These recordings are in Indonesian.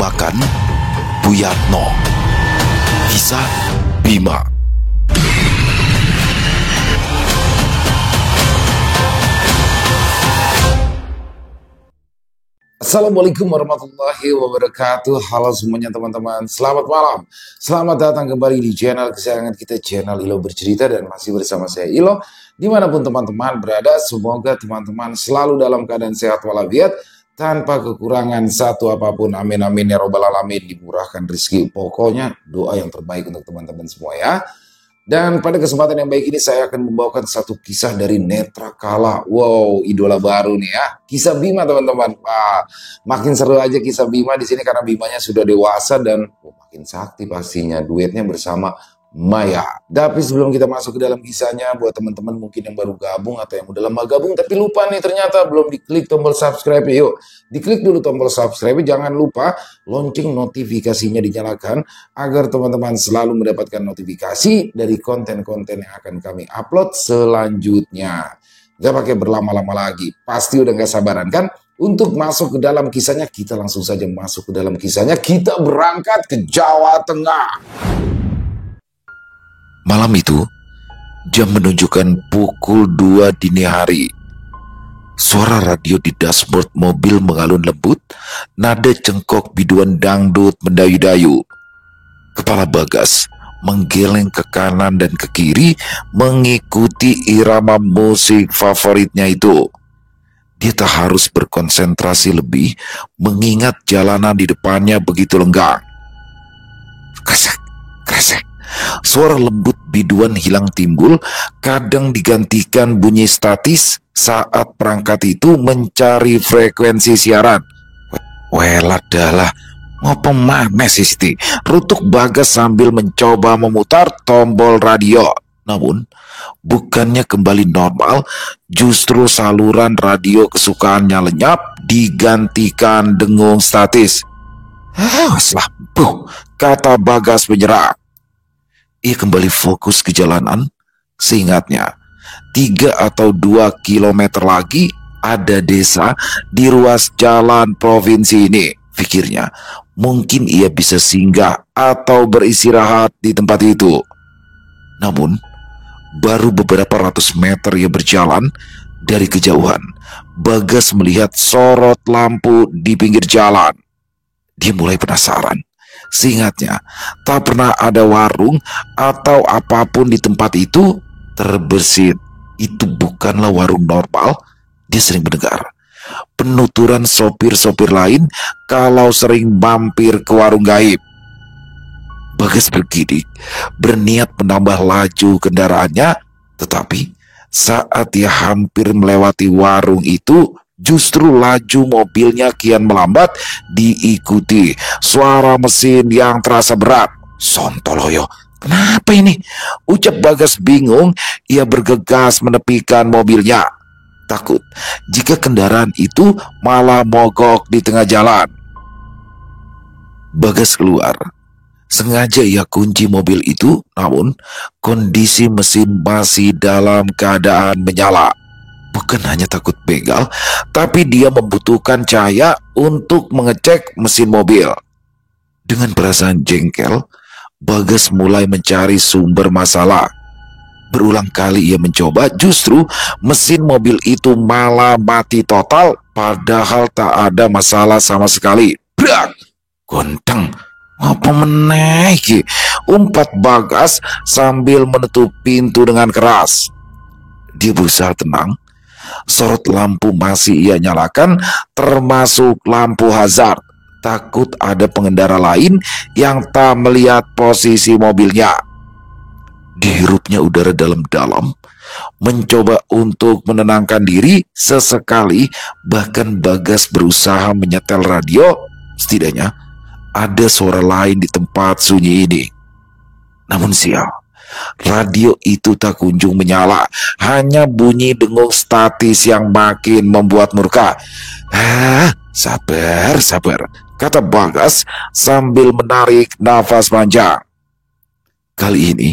Peterjemahkan Buyatno. Kisah Bima. Assalamualaikum warahmatullahi wabarakatuh. Halo semuanya teman-teman, selamat malam. Selamat datang kembali di channel kesayangan kita, channel Ilo Bercerita. Dan masih bersama saya Ilo. Dimanapun teman-teman berada, semoga teman-teman selalu dalam keadaan sehat walafiat, tanpa kekurangan satu apapun. Amin amin ya robbal alamin. Dimurahkan rezeki. Pokoknya doa yang terbaik untuk teman-teman semua ya. Dan pada kesempatan yang baik ini saya akan membawakan satu kisah dari Netra Kala. Wow, idola baru nih ya. Kisah Bima teman-teman. Makin seru aja kisah Bima di sini karena Bimanya sudah dewasa dan makin sakti pastinya duetnya bersama Maya. Tapi sebelum kita masuk ke dalam kisahnya, buat teman-teman mungkin yang baru gabung atau yang udah lama gabung tapi lupa nih ternyata belum diklik tombol subscribe, yuk diklik dulu tombol subscribe. Jangan lupa lonceng notifikasinya dinyalakan agar teman-teman selalu mendapatkan notifikasi dari konten-konten yang akan kami upload selanjutnya. Gak pakai berlama-lama lagi, pasti udah gak sabaran kan untuk masuk ke dalam kisahnya. Kita langsung saja masuk ke dalam kisahnya. Kita berangkat ke Jawa Tengah. Malam itu, jam menunjukkan pukul 2 dini hari. Suara radio di dashboard mobil mengalun lembut, nada cengkok biduan dangdut mendayu-dayu. Kepala Bagas menggeleng ke kanan dan ke kiri mengikuti irama musik favoritnya itu. Dia tak harus berkonsentrasi lebih mengingat jalanan di depannya begitu lenggang. Kresek, kresek. Suara lembut biduan hilang timbul, kadang digantikan bunyi statis saat perangkat itu mencari frekuensi siaran. Welah dalah, ngopo maneh sih, rutuk Bagas sambil mencoba memutar tombol radio. Namun, bukannya kembali normal, justru saluran radio kesukaannya lenyap digantikan dengung statis. Waslah, kata Bagas menyerah. Ia kembali fokus ke jalanan. Seingatnya, 3 atau 2 kilometer lagi ada desa di ruas jalan provinsi ini. Pikirnya, mungkin ia bisa singgah atau beristirahat di tempat itu. Namun, baru beberapa ratus meter ia berjalan, dari kejauhan, Bagas melihat sorot lampu di pinggir jalan. Dia mulai penasaran. Seingatnya, tak pernah ada warung atau apapun di tempat itu terbersit. Itu bukanlah warung normal. Dia sering mendengar penuturan sopir-sopir lain kalau sering mampir ke warung gaib. Bagas bergidik, berniat menambah laju kendaraannya, tetapi saat dia hampir melewati warung itu, justru laju mobilnya kian melambat, diikuti suara mesin yang terasa berat. Sontoloyo, kenapa ini? Ucap Bagas bingung. Ia bergegas menepikan mobilnya, takut jika kendaraan itu malah mogok di tengah jalan. Bagas keluar. Sengaja ia kunci mobil itu, namun kondisi mesin masih dalam keadaan menyala. Bukan hanya takut begal, tapi dia membutuhkan cahaya untuk mengecek mesin mobil. Dengan perasaan jengkel, Bagas mulai mencari sumber masalah. Berulang kali ia mencoba, justru mesin mobil itu malah mati total, padahal tak ada masalah sama sekali. Brak! Gonteng! Apa meneh iki? Umpat Bagas sambil menutup pintu dengan keras. Dia berusaha tenang. Sorot lampu masih ia nyalakan, termasuk lampu hazard. Takut ada pengendara lain yang tak melihat posisi mobilnya. Dihirupnya udara dalam-dalam, mencoba untuk menenangkan diri. Sesekali bahkan Bagas berusaha menyetel radio. Setidaknya ada suara lain di tempat sunyi ini. Namun sial, radio itu tak kunjung menyala, hanya bunyi dengung statis yang makin membuat murka. Sabar, kata Bagas sambil menarik nafas panjang. Kali ini,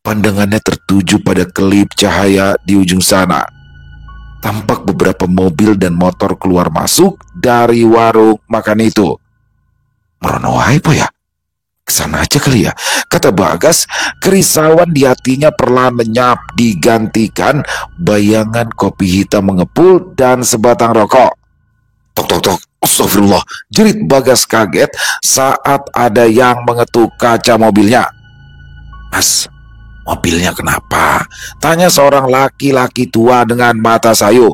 pandangannya tertuju pada kelip cahaya di ujung sana. Tampak beberapa mobil dan motor keluar masuk dari warung makan itu. Merono wae po ya. Kesana aja kali ya, kata Bagas. Kerisauan di hatinya perlahan lenyap digantikan bayangan kopi hitam mengepul dan sebatang rokok. Tok tok tok, astagfirullah, jerit Bagas kaget saat ada yang mengetuk kaca mobilnya. Mas, mobilnya kenapa? Tanya seorang laki-laki tua dengan mata sayu.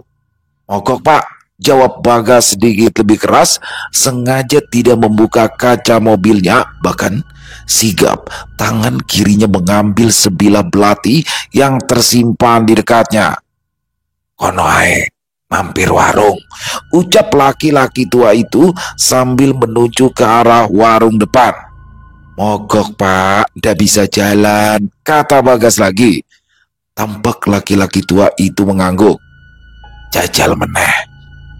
Mogok pak, jawab Bagas sedikit lebih keras, sengaja tidak membuka kaca mobilnya. Bahkan sigap tangan kirinya mengambil sebilah belati yang tersimpan di dekatnya. Kono ae, mampir warung, ucap laki-laki tua itu sambil menuju ke arah warung depan. Mogok pak, ndak bisa jalan, kata Bagas lagi. Tampak laki-laki tua itu mengangguk. Jajal meneh,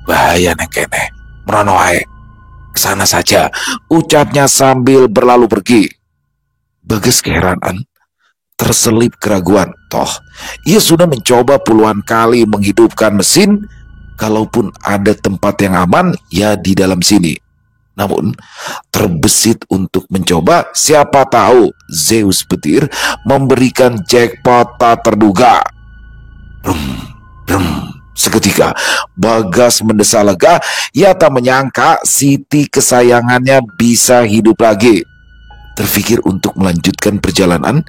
bahaya neng kene, merono ae, kesana saja, ucapnya sambil berlalu pergi. Bagas keheranan, terselip keraguan. Toh, ia sudah mencoba puluhan kali menghidupkan mesin. Kalaupun ada tempat yang aman, ya di dalam sini. Namun, terbesit untuk mencoba, siapa tahu Zeus petir memberikan jackpot tak terduga. Brum, brum. Seketika, Bagas mendesah lega. Ia tak menyangka Siti kesayangannya bisa hidup lagi. Terfikir untuk melanjutkan perjalanan,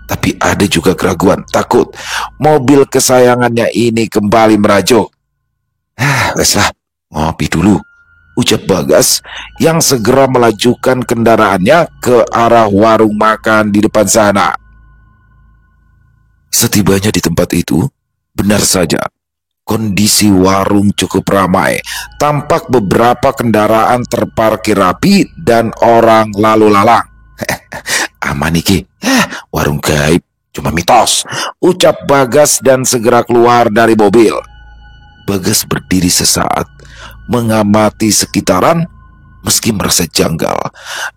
tapi ada juga keraguan, takut mobil kesayangannya ini kembali merajuk. Weslah, ngopi dulu, ucap Bagas yang segera melajukan kendaraannya ke arah warung makan di depan sana. Setibanya di tempat itu, benar saja, kondisi warung cukup ramai. Tampak beberapa kendaraan terparkir rapi dan orang lalu lalang. Aman iki, warung gaib, cuma mitos, ucap Bagas dan segera keluar dari mobil. Bagas berdiri sesaat, mengamati sekitaran, meski merasa janggal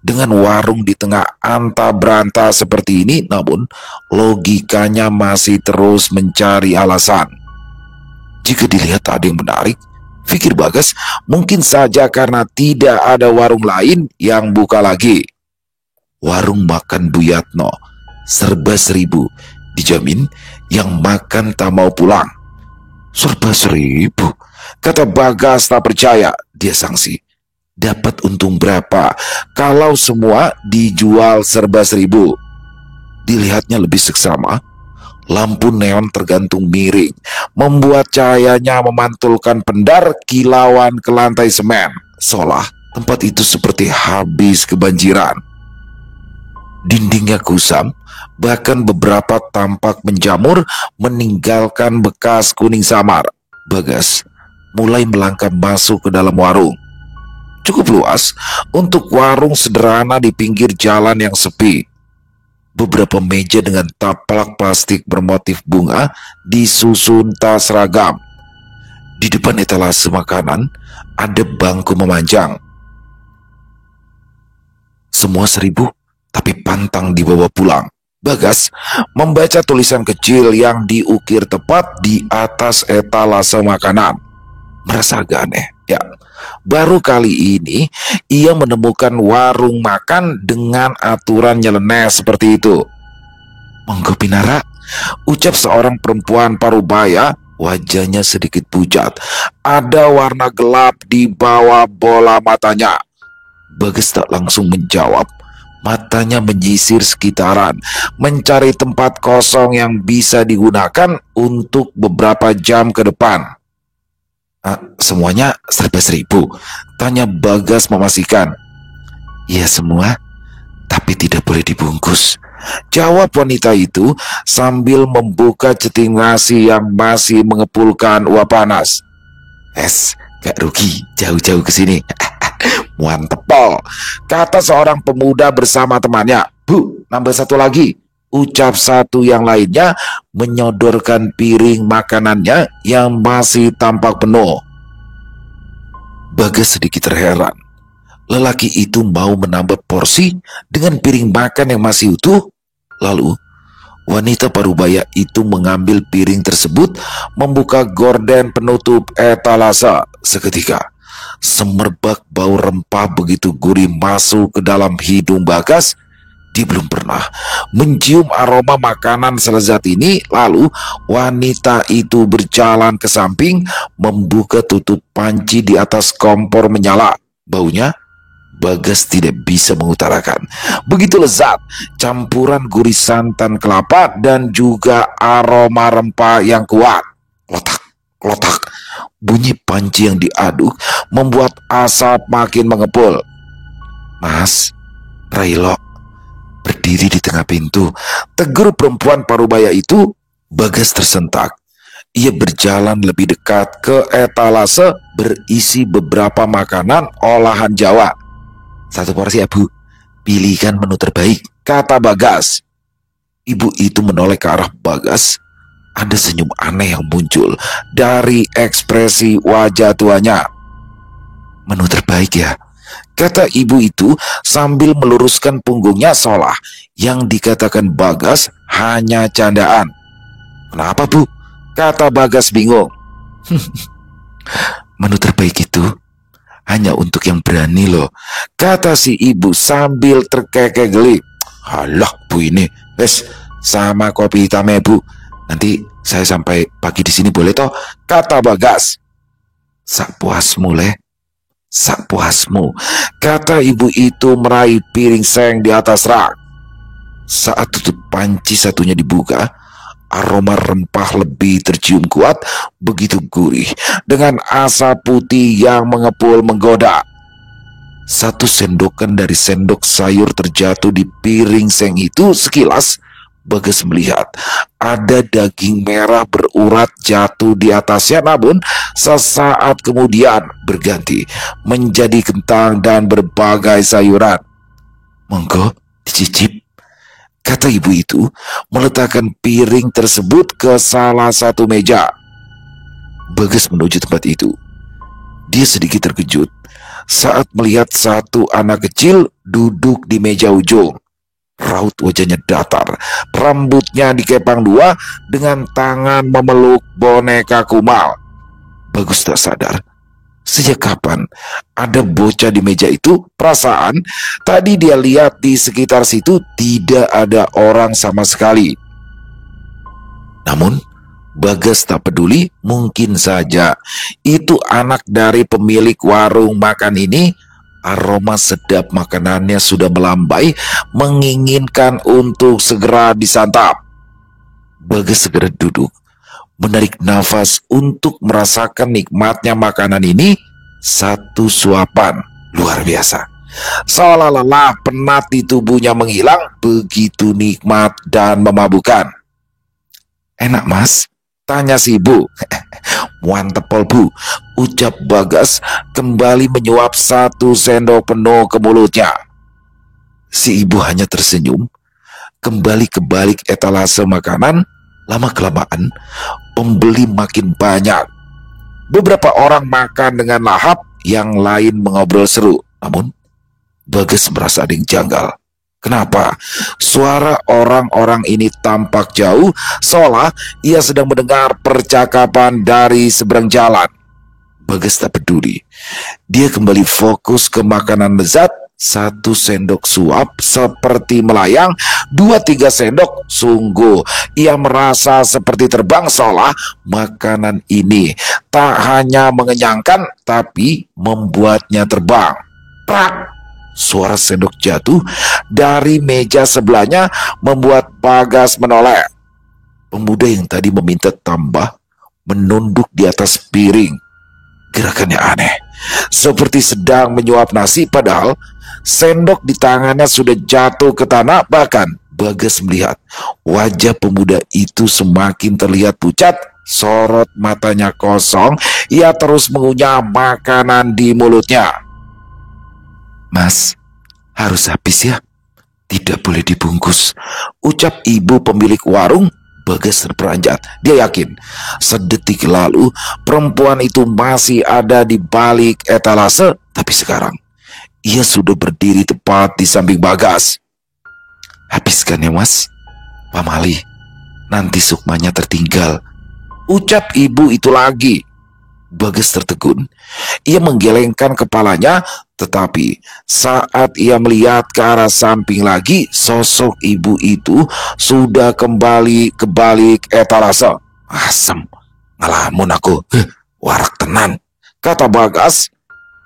dengan warung di tengah anta beranta seperti ini. Namun logikanya masih terus mencari alasan. Jika dilihat ada yang menarik, pikir Bagas, mungkin saja karena tidak ada warung lain yang buka lagi. Warung makan Buyatno, serba 1.000, dijamin yang makan tak mau pulang. Serba 1.000, kata Bagas tak percaya. Dia sangsi, dapat untung berapa kalau semua dijual serba 1.000? Dilihatnya lebih seksama. Lampu neon tergantung miring, membuat cahayanya memantulkan pendar kilauan ke lantai semen, seolah tempat itu seperti habis kebanjiran. Dindingnya kusam, bahkan beberapa tampak menjamur, meninggalkan bekas kuning samar. Bagas mulai melangkah masuk ke dalam warung. Cukup luas untuk warung sederhana di pinggir jalan yang sepi. Beberapa meja dengan taplak plastik bermotif bunga disusun tak seragam. Di depan etalase makanan ada bangku memanjang. Semua 1.000, tapi pantang dibawa pulang. Bagas membaca tulisan kecil yang diukir tepat di atas etalase makanan. Merasa agak aneh. Ya, baru kali ini ia menemukan warung makan dengan aturan nyeleneh seperti itu. Monggo pinara, ucap seorang perempuan parubaya, wajahnya sedikit pucat. Ada warna gelap di bawah bola matanya. Bagas tak langsung menjawab. Matanya menyisir sekitaran, mencari tempat kosong yang bisa digunakan untuk beberapa jam ke depan. Semuanya serba 1.000? Tanya Bagas memastikan. Ya semua, tapi tidak boleh dibungkus, jawab wanita itu sambil membuka ceting nasi yang masih mengepulkan uap panas. Gak rugi jauh-jauh ke sini. Muantepol, kata seorang pemuda bersama temannya. Bu, nambah 1 lagi, ucap satu yang lainnya menyodorkan piring makanannya yang masih tampak penuh. Bagas sedikit terheran. Lelaki itu mau menambah porsi dengan piring makan yang masih utuh. Lalu wanita parubaya itu mengambil piring tersebut, membuka gorden penutup etalase. Seketika Semerbak bau rempah begitu gurih masuk ke dalam hidung Bagas. Dia belum pernah mencium aroma makanan selezat ini. Lalu wanita itu berjalan ke samping, membuka tutup panci di atas kompor menyala. Baunya Bagas tidak bisa mengutarakan. Begitu lezat, campuran gurih santan kelapa dan juga aroma rempah yang kuat. Klotak, klotak. Bunyi panci yang diaduk membuat asap makin mengepul. Mas, Railo berdiri di tengah pintu. Tegur perempuan parubaya itu. Bagas tersentak. Ia berjalan lebih dekat ke etalase berisi beberapa makanan olahan Jawa. "Satu porsi ya, Bu. Pilihkan menu terbaik," kata Bagas. Ibu itu menoleh ke arah Bagas. Ada senyum aneh yang muncul dari ekspresi wajah tuanya. "Menu terbaik ya," kata ibu itu sambil meluruskan punggungnya seolah yang dikatakan Bagas hanya candaan. "Kenapa, Bu?" kata Bagas bingung. "Menu terbaik itu hanya untuk yang berani loh," kata si ibu sambil terkekeh geli. "Halah Bu, ini wes sama kopi hitam ya Bu. Nanti saya sampai pagi di sini boleh toh?" kata Bagas. "Sak puasmu leh, sak puasmu," kata ibu itu meraih piring seng di atas rak. Saat tutup panci satunya dibuka, aroma rempah lebih tercium kuat, begitu gurih, dengan asap putih yang mengepul menggoda. Satu sendokan dari sendok sayur terjatuh di piring seng itu. Sekilas Bagas melihat ada daging merah berurat jatuh di atasnya, namun sesaat kemudian berganti menjadi kentang dan berbagai sayuran. "Monggo dicicip," kata ibu itu meletakkan piring tersebut ke salah satu meja. Bagas menuju tempat itu. Dia sedikit terkejut saat melihat satu anak kecil duduk di meja ujung. Raut wajahnya datar, rambutnya dikepang dua, dengan tangan memeluk boneka kumal. Bagus tak sadar sejak kapan ada bocah di meja itu. Perasaan tadi dia lihat di sekitar situ tidak ada orang sama sekali. Namun Bagas tak peduli. Mungkin saja itu anak dari pemilik warung makan ini. Aroma sedap makanannya sudah melambai, menginginkan untuk segera disantap. Bagas segera duduk, menarik nafas untuk merasakan nikmatnya makanan ini. Satu suapan luar biasa, seolah lelah penat di tubuhnya menghilang, begitu nikmat dan memabukkan. "Enak Mas?" tanya si ibu. "Muantepol Bu," ucap Bagas kembali menyuap satu sendok penuh ke mulutnya. Si ibu hanya tersenyum, kembali ke balik etalase makanan. Lama-kelamaan pembeli makin banyak. Beberapa orang makan dengan lahap, yang lain mengobrol seru. Namun Bagas merasa ada yang janggal. Kenapa suara orang-orang ini tampak jauh, seolah ia sedang mendengar percakapan dari seberang jalan. Bagas tak peduli. Dia kembali fokus ke makanan lezat. Satu sendok suap seperti melayang, 2-3 sendok sungguh ia merasa seperti terbang, seolah makanan ini tak hanya mengenyangkan tapi membuatnya terbang. Prak! Suara sendok jatuh dari meja sebelahnya membuat Bagas menoleh. Pemuda yang tadi meminta tambah menunduk di atas piring. Gerakannya aneh, seperti sedang menyuap nasi, padahal sendok di tangannya sudah jatuh ke tanah. Bahkan Bagas melihat wajah pemuda itu semakin terlihat pucat, sorot matanya kosong, ia terus mengunyah makanan di mulutnya. "Mas, harus habis ya, tidak boleh dibungkus," ucap ibu pemilik warung. Bagas terperanjat. Dia yakin sedetik lalu perempuan itu masih ada di balik etalase, tapi sekarang ia sudah berdiri tepat di samping Bagas. "Habiskan ya Mas, pamali, nanti sukmanya tertinggal," ucap ibu itu lagi. Bagas tertegun. Ia menggelengkan kepalanya, tetapi saat ia melihat ke arah samping lagi, sosok ibu itu sudah kembali ke balik etalase. Asem, ngelamun aku. Warak tenan, kata Bagas.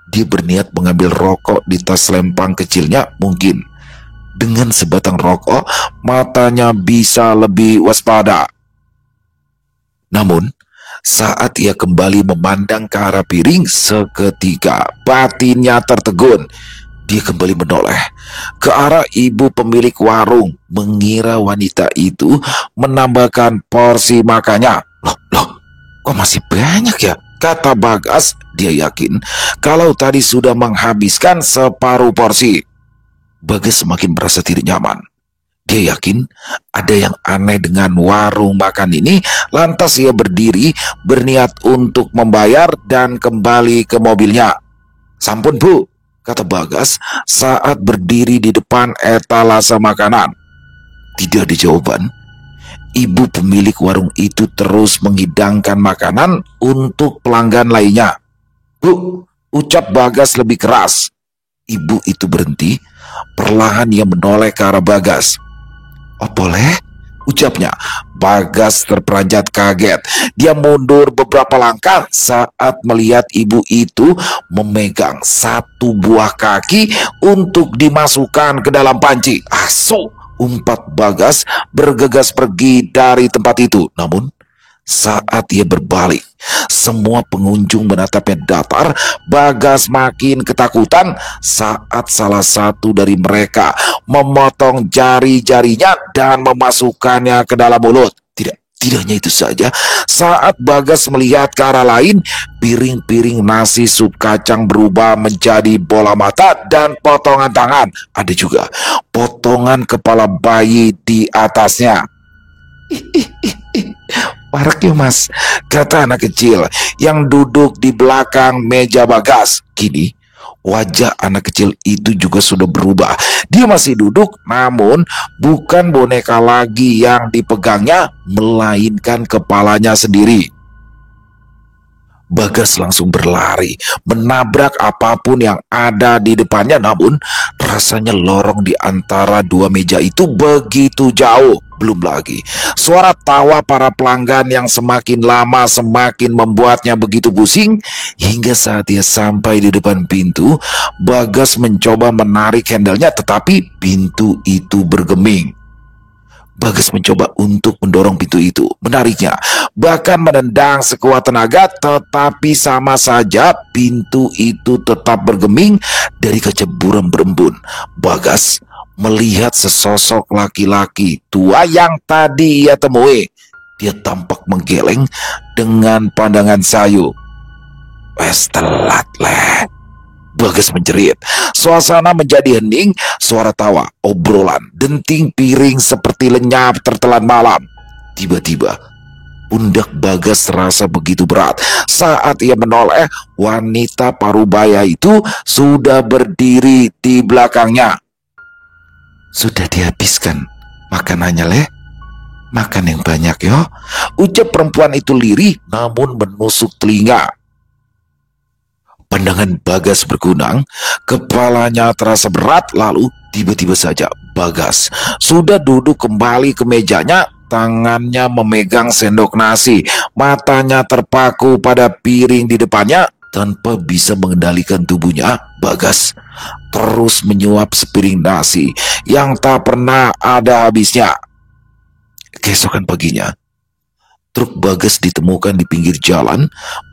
Dia berniat mengambil rokok di tas lempang kecilnya. Mungkin dengan sebatang rokok, matanya bisa lebih waspada. Namun, saat ia kembali memandang ke arah piring, seketika batinnya tertegun. Dia kembali menoleh ke arah ibu pemilik warung, mengira wanita itu menambahkan porsi makannya. Loh, kok masih banyak ya? Kata Bagas. Dia yakin kalau tadi sudah menghabiskan separuh porsi. Bagas semakin merasa tidak nyaman. Dia yakin ada yang aneh dengan warung makan ini. Lantas ia berdiri, berniat untuk membayar dan kembali ke mobilnya. Sampun Bu, kata Bagas saat berdiri di depan etalase makanan. Tidak ada jawaban. Ibu pemilik warung itu terus menghidangkan makanan untuk pelanggan lainnya. Bu, ucap Bagas lebih keras. Ibu itu berhenti. Perlahan ia menoleh ke arah Bagas. Oh boleh? Ucapnya. Bagas terperanjat kaget. Dia mundur beberapa langkah saat melihat ibu itu memegang satu buah kaki untuk dimasukkan ke dalam panci. Asu, umpat Bagas bergegas pergi dari tempat itu. Namun saat ia berbalik, semua pengunjung menatapnya datar. Bagas makin ketakutan saat salah satu dari mereka memotong jari-jarinya dan memasukkannya ke dalam mulut. Tidak hanya itu saja, saat Bagas melihat ke arah lain, piring-piring nasi sup kacang berubah menjadi bola mata dan potongan tangan. Ada juga potongan kepala bayi di atasnya. Warak ya Mas, kata anak kecil yang duduk di belakang meja Bagas. Kini wajah anak kecil itu juga sudah berubah. Dia masih duduk, namun bukan boneka lagi yang dipegangnya, melainkan kepalanya sendiri. Bagas langsung berlari, menabrak apapun yang ada di depannya. Namun rasanya lorong di antara dua meja itu begitu jauh. Belum lagi suara tawa para pelanggan yang semakin lama semakin membuatnya begitu pusing. Hingga saat dia sampai di depan pintu, Bagas mencoba menarik handalnya, tetapi pintu itu bergeming. Bagas mencoba untuk mendorong pintu itu, menariknya, bahkan menendang sekuat tenaga, tetapi sama saja pintu itu tetap bergeming. Dari kaca buram berembun, Bagas melihat sesosok laki-laki tua yang tadi ia temui. Dia tampak menggeleng dengan pandangan sayu. Wes telat leh, Bagas menjerit. Suasana menjadi hening. Suara tawa, obrolan, denting piring seperti lenyap tertelan malam. Tiba-tiba pundak Bagas terasa begitu berat. Saat ia menoleh, wanita parubaya itu sudah berdiri di belakangnya. Sudah dihabiskan makanannya leh? Makan yang banyak yo, ucap perempuan itu lirih namun menusuk telinga. Pandangan Bagas berkunang, kepalanya terasa berat. Lalu tiba-tiba saja Bagas sudah duduk kembali ke mejanya. Tangannya memegang sendok nasi, matanya terpaku pada piring di depannya. Tanpa bisa mengendalikan tubuhnya, Bagas terus menyuap sepiring nasi yang tak pernah ada habisnya. Keesokan paginya, truk Bagas ditemukan di pinggir jalan,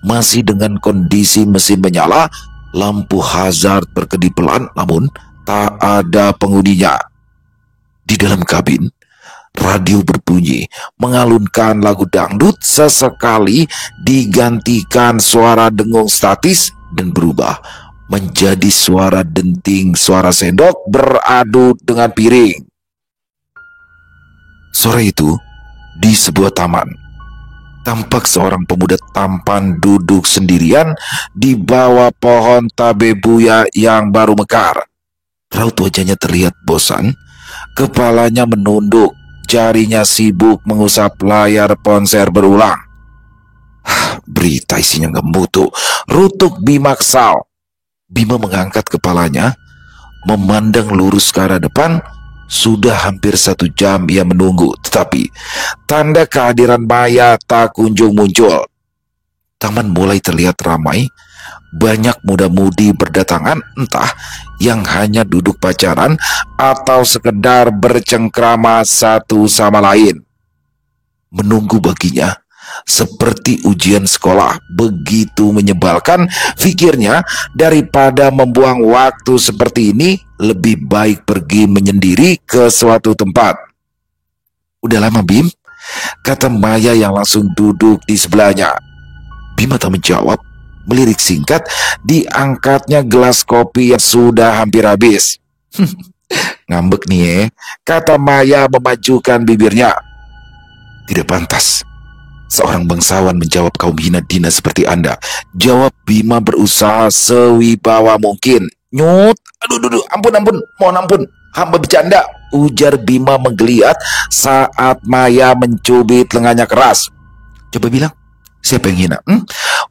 masih dengan kondisi mesin menyala, lampu hazard berkedip pelan, namun tak ada penghuninya. Di dalam kabin, radio berbunyi, mengalunkan lagu dangdut. Sesekali digantikan suara dengung statis dan berubah menjadi suara denting suara sendok beradu dengan piring. Sore itu, di sebuah taman, tampak seorang pemuda tampan duduk sendirian di bawah pohon tabebuya yang baru mekar. Raut wajahnya terlihat bosan, kepalanya menunduk, jarinya sibuk mengusap layar ponsel berulang. Berita isinya nggak mutu. Rutuk Bima kesal. Bima mengangkat kepalanya, memandang lurus ke arah depan. Sudah hampir 1 jam ia menunggu, tetapi tanda kehadiran Maya tak kunjung muncul. Taman mulai terlihat ramai. Banyak muda-mudi berdatangan, entah yang hanya duduk pacaran atau sekedar bercengkrama satu sama lain. Menunggu baginya seperti ujian sekolah, begitu menyebalkan. Pikirnya, daripada membuang waktu seperti ini, lebih baik pergi menyendiri ke suatu tempat. "Udah lama, Bim?" kata Maya yang langsung duduk di sebelahnya. Bima tak menjawab. Melirik singkat, diangkatnya gelas kopi yang sudah hampir habis. "Ngambek nih kata Maya memajukan bibirnya. "Tidak pantas seorang bangsawan menjawab kaum hina dina seperti Anda," jawab Bima berusaha sewibawa mungkin. "Nyut, aduh, ampun, mohon ampun, hamba bercanda," ujar Bima menggeliat saat Maya mencubit lengannya keras. "Coba bilang, siapa yang hina?"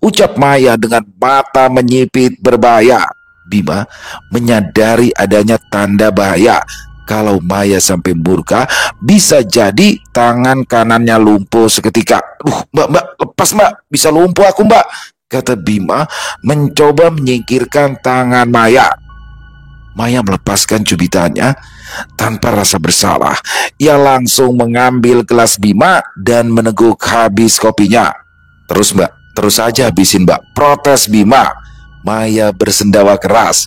Ucap Maya dengan mata menyipit berbahaya. Bima menyadari adanya tanda bahaya. Kalau Maya sampai murka, bisa jadi tangan kanannya lumpuh seketika. Mbak, lepas mbak, bisa lumpuh aku mbak," kata Bima mencoba menyingkirkan tangan Maya. Maya melepaskan cubitannya tanpa rasa bersalah. Ia langsung mengambil gelas Bima dan meneguk habis kopinya. "Terus mbak, terus saja habisin mbak," protes Bima. Maya bersendawa keras.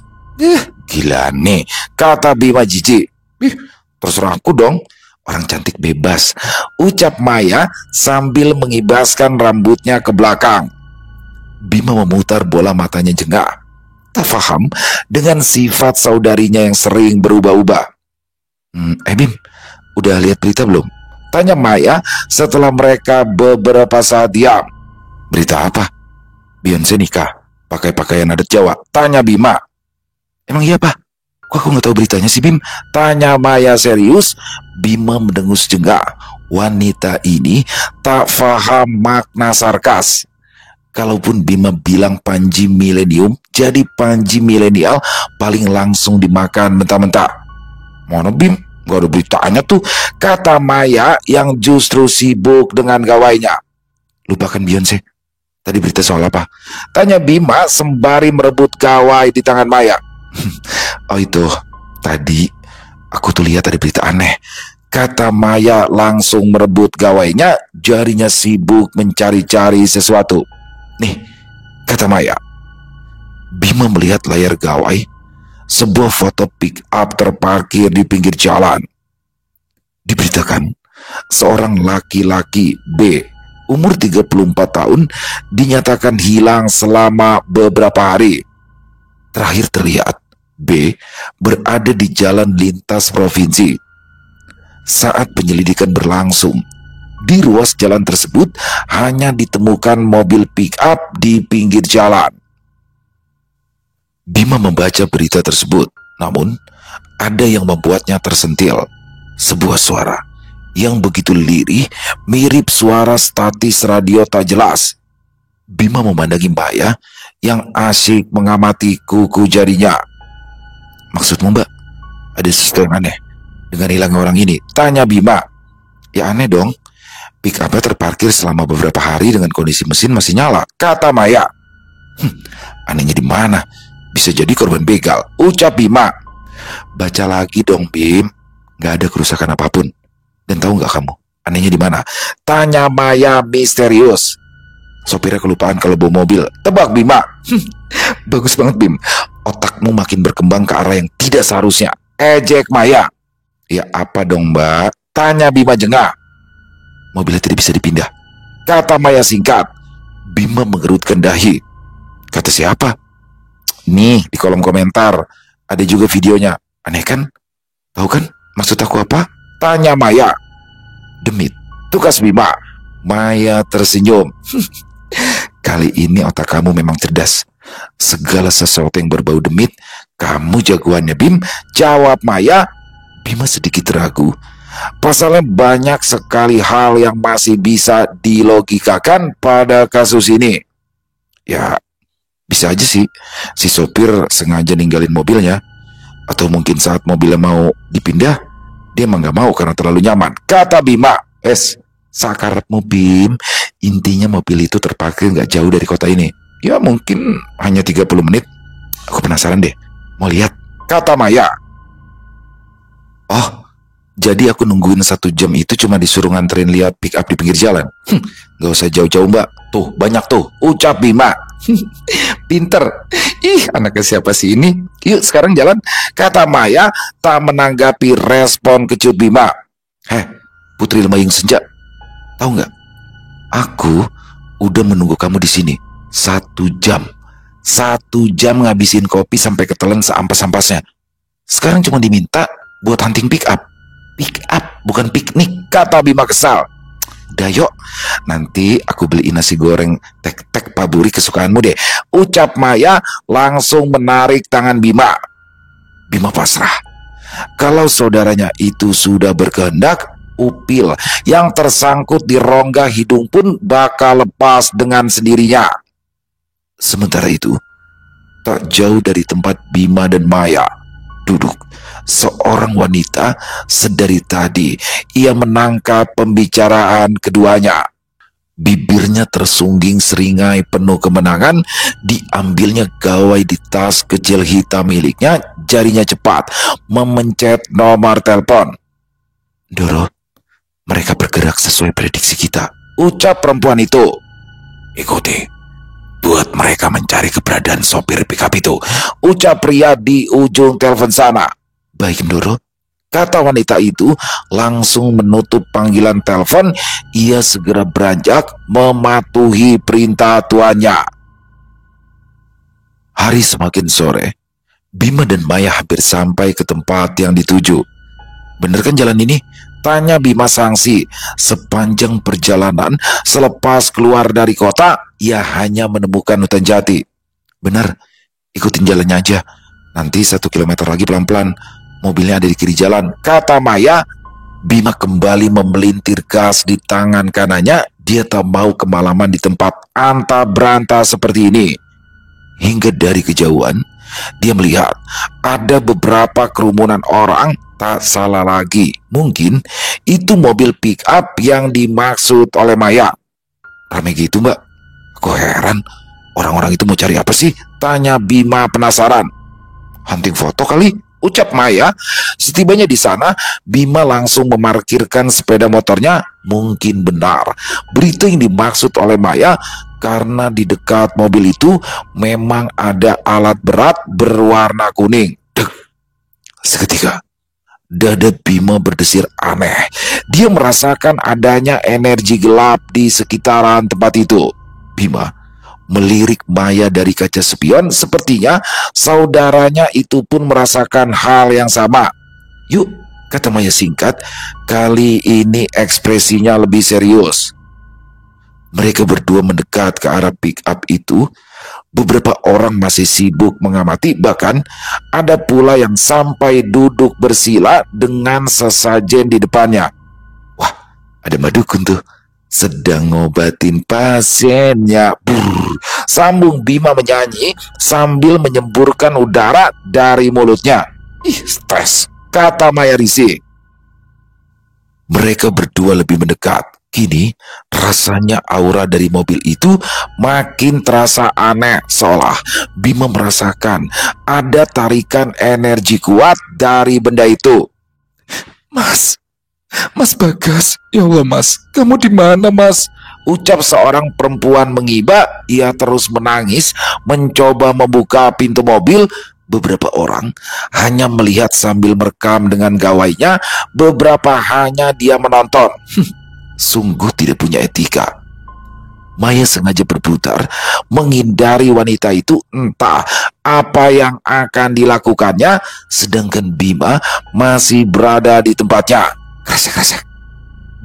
Gila nih," kata Bima jijik. Terserah aku dong, orang cantik bebas," ucap Maya sambil mengibaskan rambutnya ke belakang. Bima memutar bola matanya jengah. Tak paham dengan sifat saudarinya yang sering berubah-ubah. Bim, udah lihat berita belum?" tanya Maya setelah mereka beberapa saat diam. "Berita apa?" "Beyonce nikah pakai pakaian adat Jawa," tanya Bima. "Emang iya pak? Kok aku nggak tahu beritanya sih Bim?" tanya Maya serius. Bima mendengus jengah. Wanita ini tak paham makna sarkas. Kalaupun Bima bilang Panji milenium, jadi Panji milenial paling langsung dimakan mentah-mentah. "Mana Bim? Gak ada beritanya tuh," kata Maya yang justru sibuk dengan gawainya. "Lupakan Beyonce. Tadi berita soal apa?" tanya Bima sembari merebut gawai di tangan Maya. "Oh itu, tadi aku tuh lihat ada berita aneh," kata Maya langsung merebut gawainya. Jarinya sibuk mencari-cari sesuatu. "Nih," kata Maya. Bima melihat layar gawai. Sebuah foto pick up terparkir di pinggir jalan. Diberitakan, seorang laki-laki B, umur 34 tahun, dinyatakan hilang selama beberapa hari. Terakhir terlihat, B berada di jalan lintas provinsi. Saat penyelidikan berlangsung, di ruas jalan tersebut hanya ditemukan mobil pick-up di pinggir jalan. Bima membaca berita tersebut, namun ada yang membuatnya tersentil. Sebuah suara yang begitu lirih, mirip suara statis radio tak jelas. Bima memandangi Maya yang asyik mengamati kuku jarinya. "Maksudmu mbak, ada sesuatu yang aneh dengan hilangnya orang ini?" tanya Bima. "Ya aneh dong, pick-up-nya terparkir selama beberapa hari dengan kondisi mesin masih nyala," kata Maya. "Anehnya di mana? Bisa jadi korban begal," ucap Bima. "Baca lagi dong Bim, gak ada kerusakan apapun. Dan tahu gak kamu, anehnya di mana?" tanya Maya misterius. "Sopirnya kelupaan kalau bawa mobil," tebak Bima. "Bagus banget Bim, otakmu makin berkembang ke arah yang tidak seharusnya," ejek Maya. "Ya apa dong mbak?" tanya Bima jengah. "Mobilnya tidak bisa dipindah," kata Maya singkat. Bima mengerutkan dahi. "Kata siapa?" "Nih di kolom komentar ada juga videonya. Aneh kan? Tahu kan maksud aku apa?" tanya Maya. "Demit," tukas Bima. Maya tersenyum. "Kali ini otak kamu memang cerdas. Segala sesuatu yang berbau demit, kamu jagoannya Bim," jawab Maya. Bima sedikit ragu. Pasalnya banyak sekali hal yang masih bisa dilogikakan pada kasus ini. Ya, bisa aja sih si sopir sengaja ninggalin mobilnya. Atau mungkin saat mobilnya mau dipindah, dia emang gak mau karena terlalu nyaman. Kata Bima, sakarepmu Bim, intinya mobil itu terparkir gak jauh dari kota ini. Ya mungkin hanya 30 menit. Aku penasaran deh, mau lihat. Kata Maya. Oh, jadi aku nungguin 1 jam itu cuma disuruh nganterin lihat pick up di pinggir jalan. Gak usah jauh-jauh mbak. Tuh, banyak tuh, ucap Bima. Pinter. Ih, anaknya siapa sih ini? Yuk sekarang jalan. Kata Maya tak menanggapi respon kecut Bima. Putri Lemayung Senja, tahu nggak? Aku udah menunggu kamu di sini 1 jam. 1 jam ngabisin kopi sampai ketelan seampas-ampasnya. Sekarang cuma diminta buat hunting pick up. Pick up, bukan piknik, kata Bima kesal. Udah yuk, nanti aku beliin nasi goreng tek-tek paburi kesukaanmu deh, ucap Maya langsung menarik tangan Bima. Bima pasrah. Kalau saudaranya itu sudah berkehendak, upil yang tersangkut di rongga hidung pun bakal lepas dengan sendirinya. Sementara itu, tak jauh dari tempat Bima dan Maya duduk, seorang wanita sedari tadi ia menangkap pembicaraan keduanya. Bibirnya tersungging seringai penuh kemenangan, diambilnya gawai di tas kecil hitam miliknya, jarinya cepat memencet nomor telepon. Doro, mereka bergerak sesuai prediksi kita, ucap perempuan itu. Ikuti, buat mereka mencari keberadaan sopir pickup itu, ucap pria di ujung telepon sana. Baik Ndoro, kata wanita itu langsung menutup panggilan telepon. Ia segera beranjak mematuhi perintah tuannya. Hari semakin sore, Bima dan Maya hampir sampai ke tempat yang dituju. Bener kan jalan ini? Tanya Bima sangsi. Sepanjang perjalanan selepas keluar dari kota, ia hanya menemukan hutan jati. Bener, ikutin jalannya aja. Nanti 1 kilometer lagi pelan-pelan. Mobilnya ada di kiri jalan, kata Maya. Bima kembali memelintir gas di tangan kanannya. Dia tak mau kemalaman di tempat anta beranta seperti ini. Hingga dari kejauhan, dia melihat ada beberapa kerumunan orang. Tak salah lagi, mungkin itu mobil pick up yang dimaksud oleh Maya. Rame gitu mbak, kok heran, orang-orang itu mau cari apa sih? Tanya Bima penasaran. Hunting foto kali, ucap Maya. Setibanya di sana, Bima langsung memarkirkan sepeda motornya. Mungkin benar berita yang dimaksud oleh Maya, karena di dekat mobil itu memang ada alat berat berwarna kuning. Dek. Seketika dada Bima berdesir aneh. Dia merasakan adanya energi gelap di sekitaran tempat itu. Bima melirik Maya dari kaca spion. Sepertinya saudaranya itu pun merasakan hal yang sama. Yuk, kata Maya singkat. Kali ini ekspresinya lebih serius. Mereka berdua mendekat ke arah pick up itu. Beberapa orang masih sibuk mengamati, bahkan ada pula yang sampai duduk bersila dengan sesajen di depannya. Wah, ada madukun tuh, sedang ngobatin pasiennya. Brr, sambung Bima menyanyi sambil menyemburkan udara dari mulutnya. Ih, stres, kata Maya risih. Mereka berdua lebih mendekat. Kini rasanya aura dari mobil itu makin terasa aneh, seolah Bima merasakan ada tarikan energi kuat dari benda itu. Mas Bagas, ya Allah mas, kamu di mana mas? Ucap seorang perempuan mengiba. Ia terus menangis, mencoba membuka pintu mobil. Beberapa orang hanya melihat sambil merekam dengan gawainya. Beberapa hanya dia menonton. Sungguh tidak punya etika. Maya sengaja berputar menghindari wanita itu. Entah apa yang akan dilakukannya, sedangkan Bima masih berada di tempatnya. Kresek-kresek.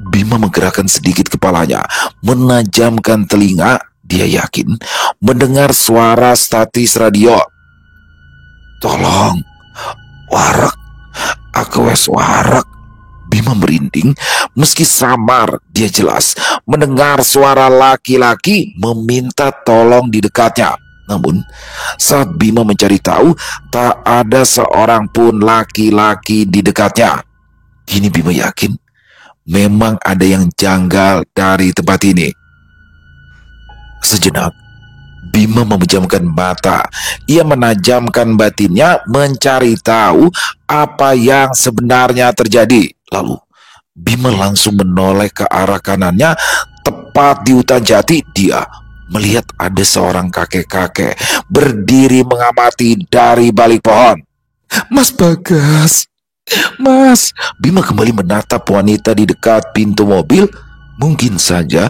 Bima menggerakkan sedikit kepalanya, menajamkan telinga. Dia yakin mendengar suara statis radio. Tolong, warak, aku wes warak. Bima merinding, meski samar dia jelas mendengar suara laki-laki meminta tolong di dekatnya. Namun, saat Bima mencari tahu, tak ada seorang pun laki-laki di dekatnya. Kini Bima yakin memang ada yang janggal dari tempat ini. Sejenak, Bima memejamkan mata. Ia menajamkan batinnya mencari tahu apa yang sebenarnya terjadi. Lalu, Bima langsung menoleh ke arah kanannya. Tepat di hutan jati, dia melihat ada seorang kakek-kakek berdiri mengamati dari balik pohon. "Mas Bagas, Mas!" Bima kembali menatap wanita di dekat pintu mobil. Mungkin saja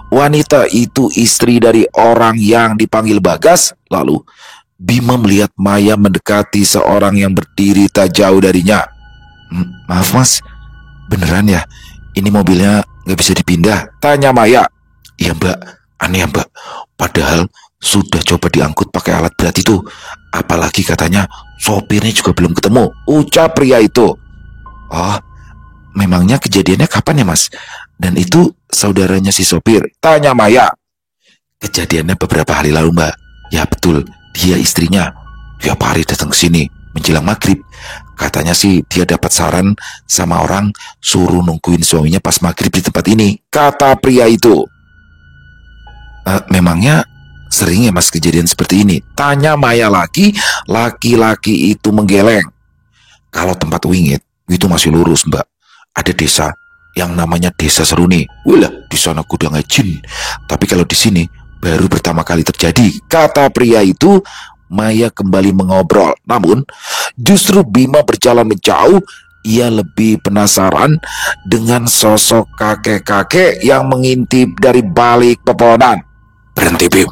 wanita itu istri dari orang yang dipanggil Bagas. Lalu Bima melihat Maya mendekati seorang yang berdiri tak jauh darinya. "Maaf Mas, beneran ya ini mobilnya nggak bisa dipindah?" tanya Maya. "Iya Mbak, aneh ya Mbak, padahal sudah coba diangkut pakai alat berat itu. Apalagi katanya sopirnya juga belum ketemu," ucap pria itu. "Oh, memangnya kejadiannya kapan ya Mas? Dan itu saudaranya si sopir?" tanya Maya. "Kejadiannya beberapa hari lalu Mbak." "Ya betul, dia istrinya tiap hari datang ke sini menjelang maghrib. Katanya sih dia dapat saran sama orang suruh nungguin suaminya pas maghrib di tempat ini," kata pria itu. "Memangnya sering ya Mas kejadian seperti ini?" tanya Maya lagi. Laki-laki itu menggeleng. "Kalau tempat wingit itu masih lurus Mbak. Ada desa yang namanya Desa Seruni. Wah, di sana gudangnya jin. Tapi kalau di sini baru pertama kali terjadi," kata pria itu. Maya kembali mengobrol. Namun justru Bima berjalan menjauh. Ia lebih penasaran dengan sosok kakek-kakek yang mengintip dari balik pepohonan. "Berhenti Bim,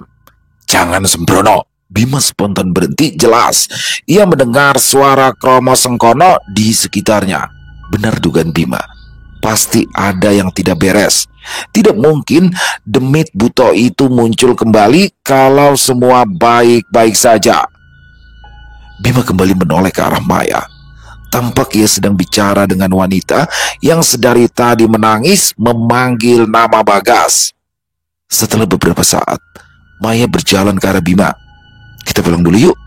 jangan sembrono." Bima spontan berhenti. Jelas ia mendengar suara kromo sengkono di sekitarnya. Benar dugaan Bima, pasti ada yang tidak beres. Tidak mungkin demit buto itu muncul kembali kalau semua baik-baik saja. Bima kembali menoleh ke arah Maya. Tampak ia sedang bicara dengan wanita yang sedari tadi menangis memanggil nama Bagas. Setelah beberapa saat, Maya berjalan ke arah Bima. "Kita pulang dulu yuk,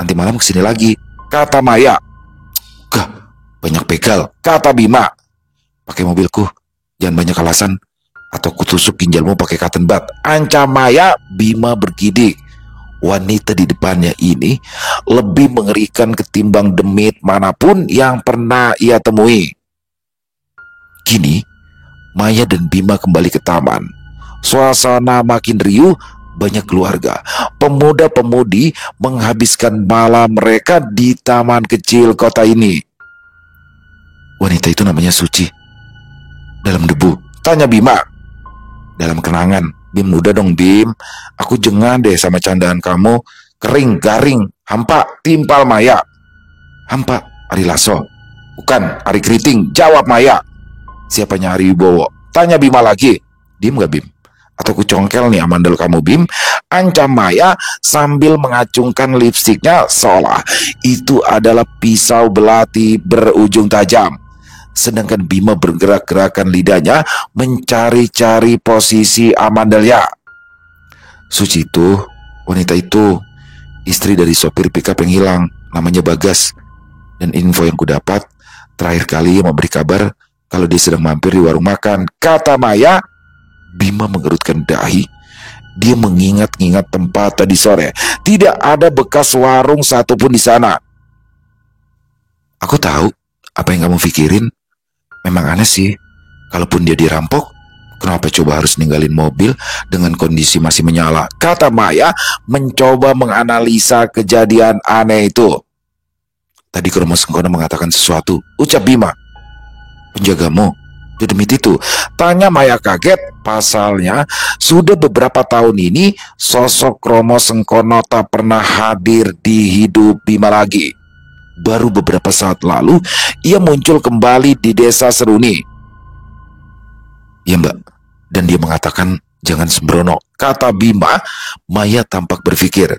nanti malam kesini lagi," kata Maya. "Gah, banyak begal," kata Bima. "Pakai mobilku, jangan banyak alasan, atau kutusuk ginjalmu pakai cotton bud," ancam Maya. Bima bergidik. Wanita di depannya ini lebih mengerikan ketimbang demit manapun yang pernah ia temui. Kini Maya dan Bima kembali ke taman. Suasana makin riuh. Banyak keluarga, pemuda-pemudi menghabiskan malam mereka di taman kecil kota ini. "Wanita itu namanya Suci. Dalam debu?" tanya Bima. "Dalam kenangan." "Bim, udah dong Bim, aku jengan deh sama candaan kamu. Kering, garing, hampa," timpal Maya. "Hampa? Ari Lasso?" "Bukan, Ari Keriting," jawab Maya. "Siapanya Ari Wibowo?" tanya Bima lagi. "Diem gak Bim? Atau ku congkel nih amandel kamu Bim," ancam Maya sambil mengacungkan lipstiknya seolah itu adalah pisau belati berujung tajam. Sedangkan Bima bergerak-gerakan lidahnya mencari-cari posisi amandelnya. "Suci itu, wanita itu, istri dari sopir pickup yang hilang, namanya Bagas. Dan info yang kudapat, terakhir kali ia memberi kabar kalau dia sedang mampir di warung makan," kata Maya. Bima mengerutkan dahi. Dia mengingat-ingat tempat tadi sore. Tidak ada bekas warung satupun di sana. "Aku tahu apa yang kamu pikirin. Memang aneh sih, kalaupun dia dirampok, kenapa coba harus ninggalin mobil dengan kondisi masih menyala," kata Maya mencoba menganalisa kejadian aneh itu. "Tadi Kromo Sengkono mengatakan sesuatu," ucap Bima. "Penjagamu, demit itu?" tanya Maya kaget. Pasalnya, sudah beberapa tahun ini sosok Kromo Sengkono tak pernah hadir di hidup Bima lagi. Baru beberapa saat lalu, ia muncul kembali di Desa Seruni. "Ya Mbak, dan dia mengatakan jangan sembrono," kata Bima. Maya tampak berpikir.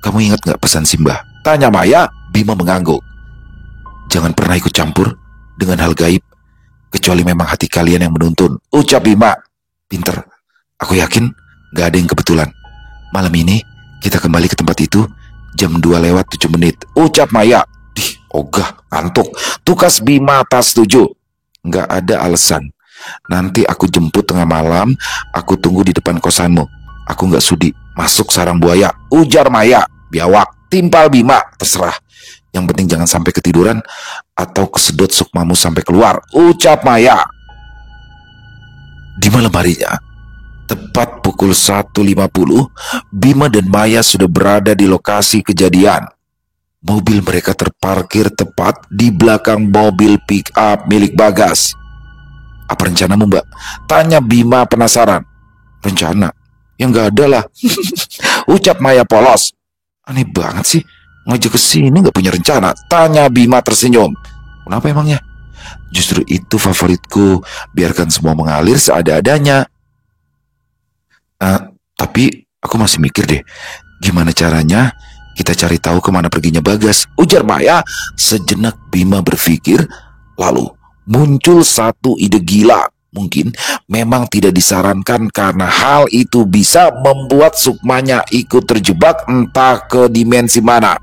"Kamu ingat gak pesan Simbah?" tanya Maya. Bima mengangguk. "Jangan pernah ikut campur dengan hal gaib Kecuali memang hati kalian yang menuntun, ucap Bima. Pinter, aku yakin gak ada yang kebetulan. Malam ini kita kembali ke tempat itu jam 2:07, ucap Maya. Ogah, ngantuk. Tukas Bima tak setuju. Gak ada alasan. Nanti aku jemput tengah malam, aku tunggu di depan kosanmu. Aku gak sudi masuk sarang buaya, ujar Maya. Biawak, timpal Bima, terserah. Yang penting jangan sampai ketiduran atau kesedot sukmamu sampai keluar, ucap Maya. Di malam harinya, tepat pukul 1.50, Bima dan Maya sudah berada di lokasi kejadian. Mobil mereka terparkir tepat di belakang mobil pick up milik Bagas. Apa rencanamu, Mbak? Tanya Bima penasaran. Rencana? Ya nggak ada lah. Ucap Maya polos. Aneh banget sih, ngajak ke sini nggak punya rencana. Tanya Bima tersenyum. Kenapa emangnya? Justru itu favoritku. Biarkan semua mengalir seada-adanya. Tapi aku masih mikir deh, gimana caranya kita cari tahu kemana perginya Bagas, ujar Maya. Sejenak Bima berpikir, lalu muncul satu ide gila. Mungkin memang tidak disarankan karena hal itu bisa membuat sukmanya ikut terjebak entah ke dimensi mana.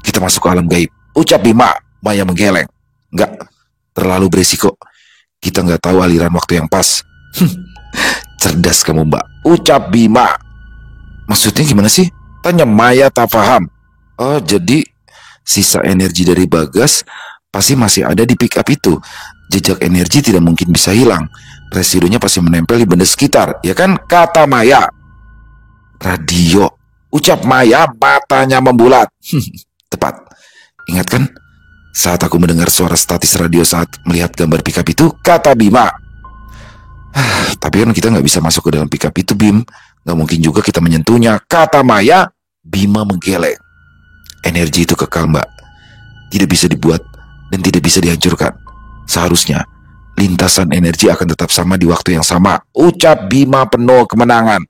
Kita masuk ke alam gaib, ucap Bima. Maya menggeleng. Enggak, terlalu beresiko. Kita nggak tahu aliran waktu yang pas. Cerdas kamu, Mbak, ucap Bima. Maksudnya gimana sih? Tanya Maya tak paham. Oh, jadi sisa energi dari Bagas pasti masih ada di pick up itu. Jejak energi tidak mungkin bisa hilang. Residunya pasti menempel di benda sekitar, ya kan? Kata Maya. Radio, ucap Maya, matanya membulat. Tepat. Ingat kan saat aku mendengar suara statis radio saat melihat gambar pick up itu, kata Bima. Tapi kan kita nggak bisa masuk ke dalam pick up itu, Bim. Gak mungkin juga kita menyentuhnya, kata Maya. Bima menggeleng. Energi itu kekal, Mbak. Tidak bisa dibuat dan tidak bisa dihancurkan. Seharusnya lintasan energi akan tetap sama di waktu yang sama, ucap Bima penuh kemenangan.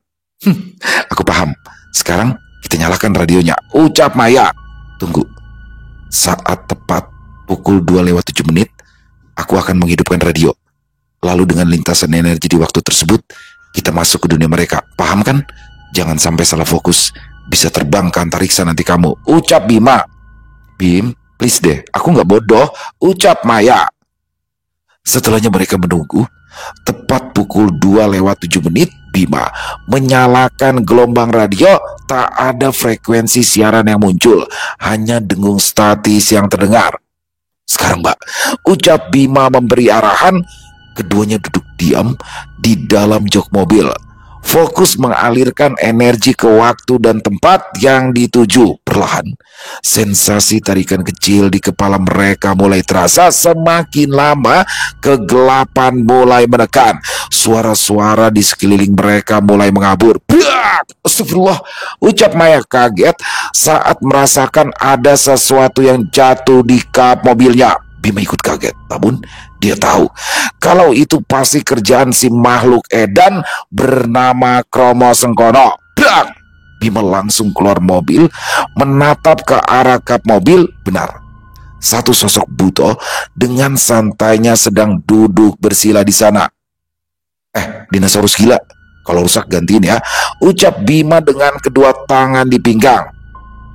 Aku paham. Sekarang kita nyalakan radionya, ucap Maya. Tunggu. Saat tepat pukul 2:07, aku akan menghidupkan radio. Lalu dengan lintasan energi di waktu tersebut, kita masuk ke dunia mereka. Paham kan? Jangan sampai salah fokus. Bisa terbang ke antariksa nanti kamu, ucap Bima. Bim, please deh, aku gak bodoh, ucap Maya. Setelahnya mereka menunggu. Tepat pukul 2:07, Bima menyalakan gelombang radio. Tak ada frekuensi siaran yang muncul, hanya dengung statis yang terdengar. Sekarang, Mbak, ucap Bima memberi arahan. Keduanya duduk diam di dalam jok mobil, fokus mengalirkan energi ke waktu dan tempat yang dituju. Perlahan, sensasi tarikan kecil di kepala mereka mulai terasa. Semakin lama, kegelapan mulai menekan. Suara-suara di sekeliling mereka mulai mengabur. Astagfirullah, ucap Maya kaget saat merasakan ada sesuatu yang jatuh di kap mobilnya. Bima ikut kaget, namun dia tahu kalau itu pasti kerjaan si makhluk edan bernama Kromo Sengkono. Bima langsung keluar mobil, menatap ke arah kap mobil. Benar, satu sosok buto dengan santainya sedang duduk bersila di sana. Dinosaurus gila, kalau rusak gantiin ya, ucap Bima dengan kedua tangan di pinggang.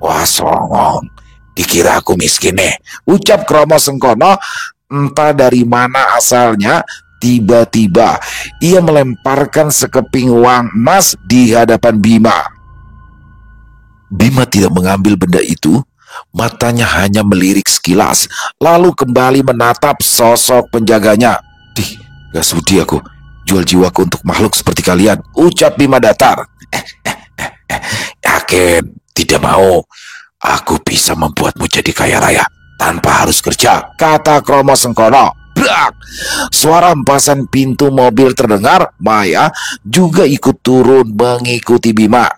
Wah, songong, dikira aku miskin nih, ucap Kromo Sengkono. Entah dari mana asalnya, tiba-tiba ia melemparkan sekeping uang emas di hadapan Bima. Bima tidak mengambil benda itu, matanya hanya melirik sekilas, lalu kembali menatap sosok penjaganya. Gak sudi aku jual jiwaku untuk makhluk seperti kalian, ucap Bima datar. Yakin tidak mau? Aku bisa membuatmu jadi kaya raya tanpa harus kerja, kata Kromo Sengkono. Brak! Suara hempasan pintu mobil terdengar. Maya juga ikut turun mengikuti Bima.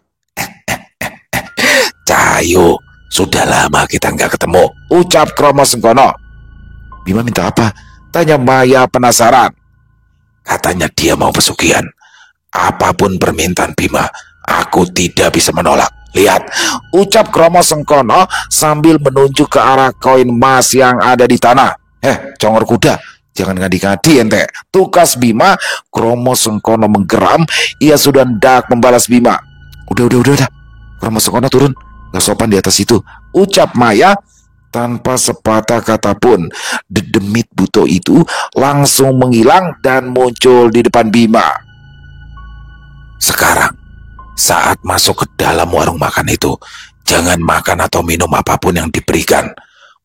Cahayu, sudah lama kita nggak ketemu, ucap Kromo Sengkono. Bima minta apa? Tanya Maya penasaran. Katanya dia mau pesugihan. Apapun permintaan Bima, aku tidak bisa menolak. Lihat, ucap Kromo Sengkono sambil menunjuk ke arah koin emas yang ada di tanah. Congor kuda, Jangan ngadi-ngadi ente. Tukas Bima, Kromo Sengkono menggeram. Ia sudah hendak membalas Bima. Udah. Kromo Sengkono turun. Gak sopan di atas itu, ucap Maya. Tanpa sepatah kata pun, dedemit buto itu langsung menghilang dan muncul di depan Bima. Sekarang, saat masuk ke dalam warung makan itu, jangan makan atau minum apapun yang diberikan.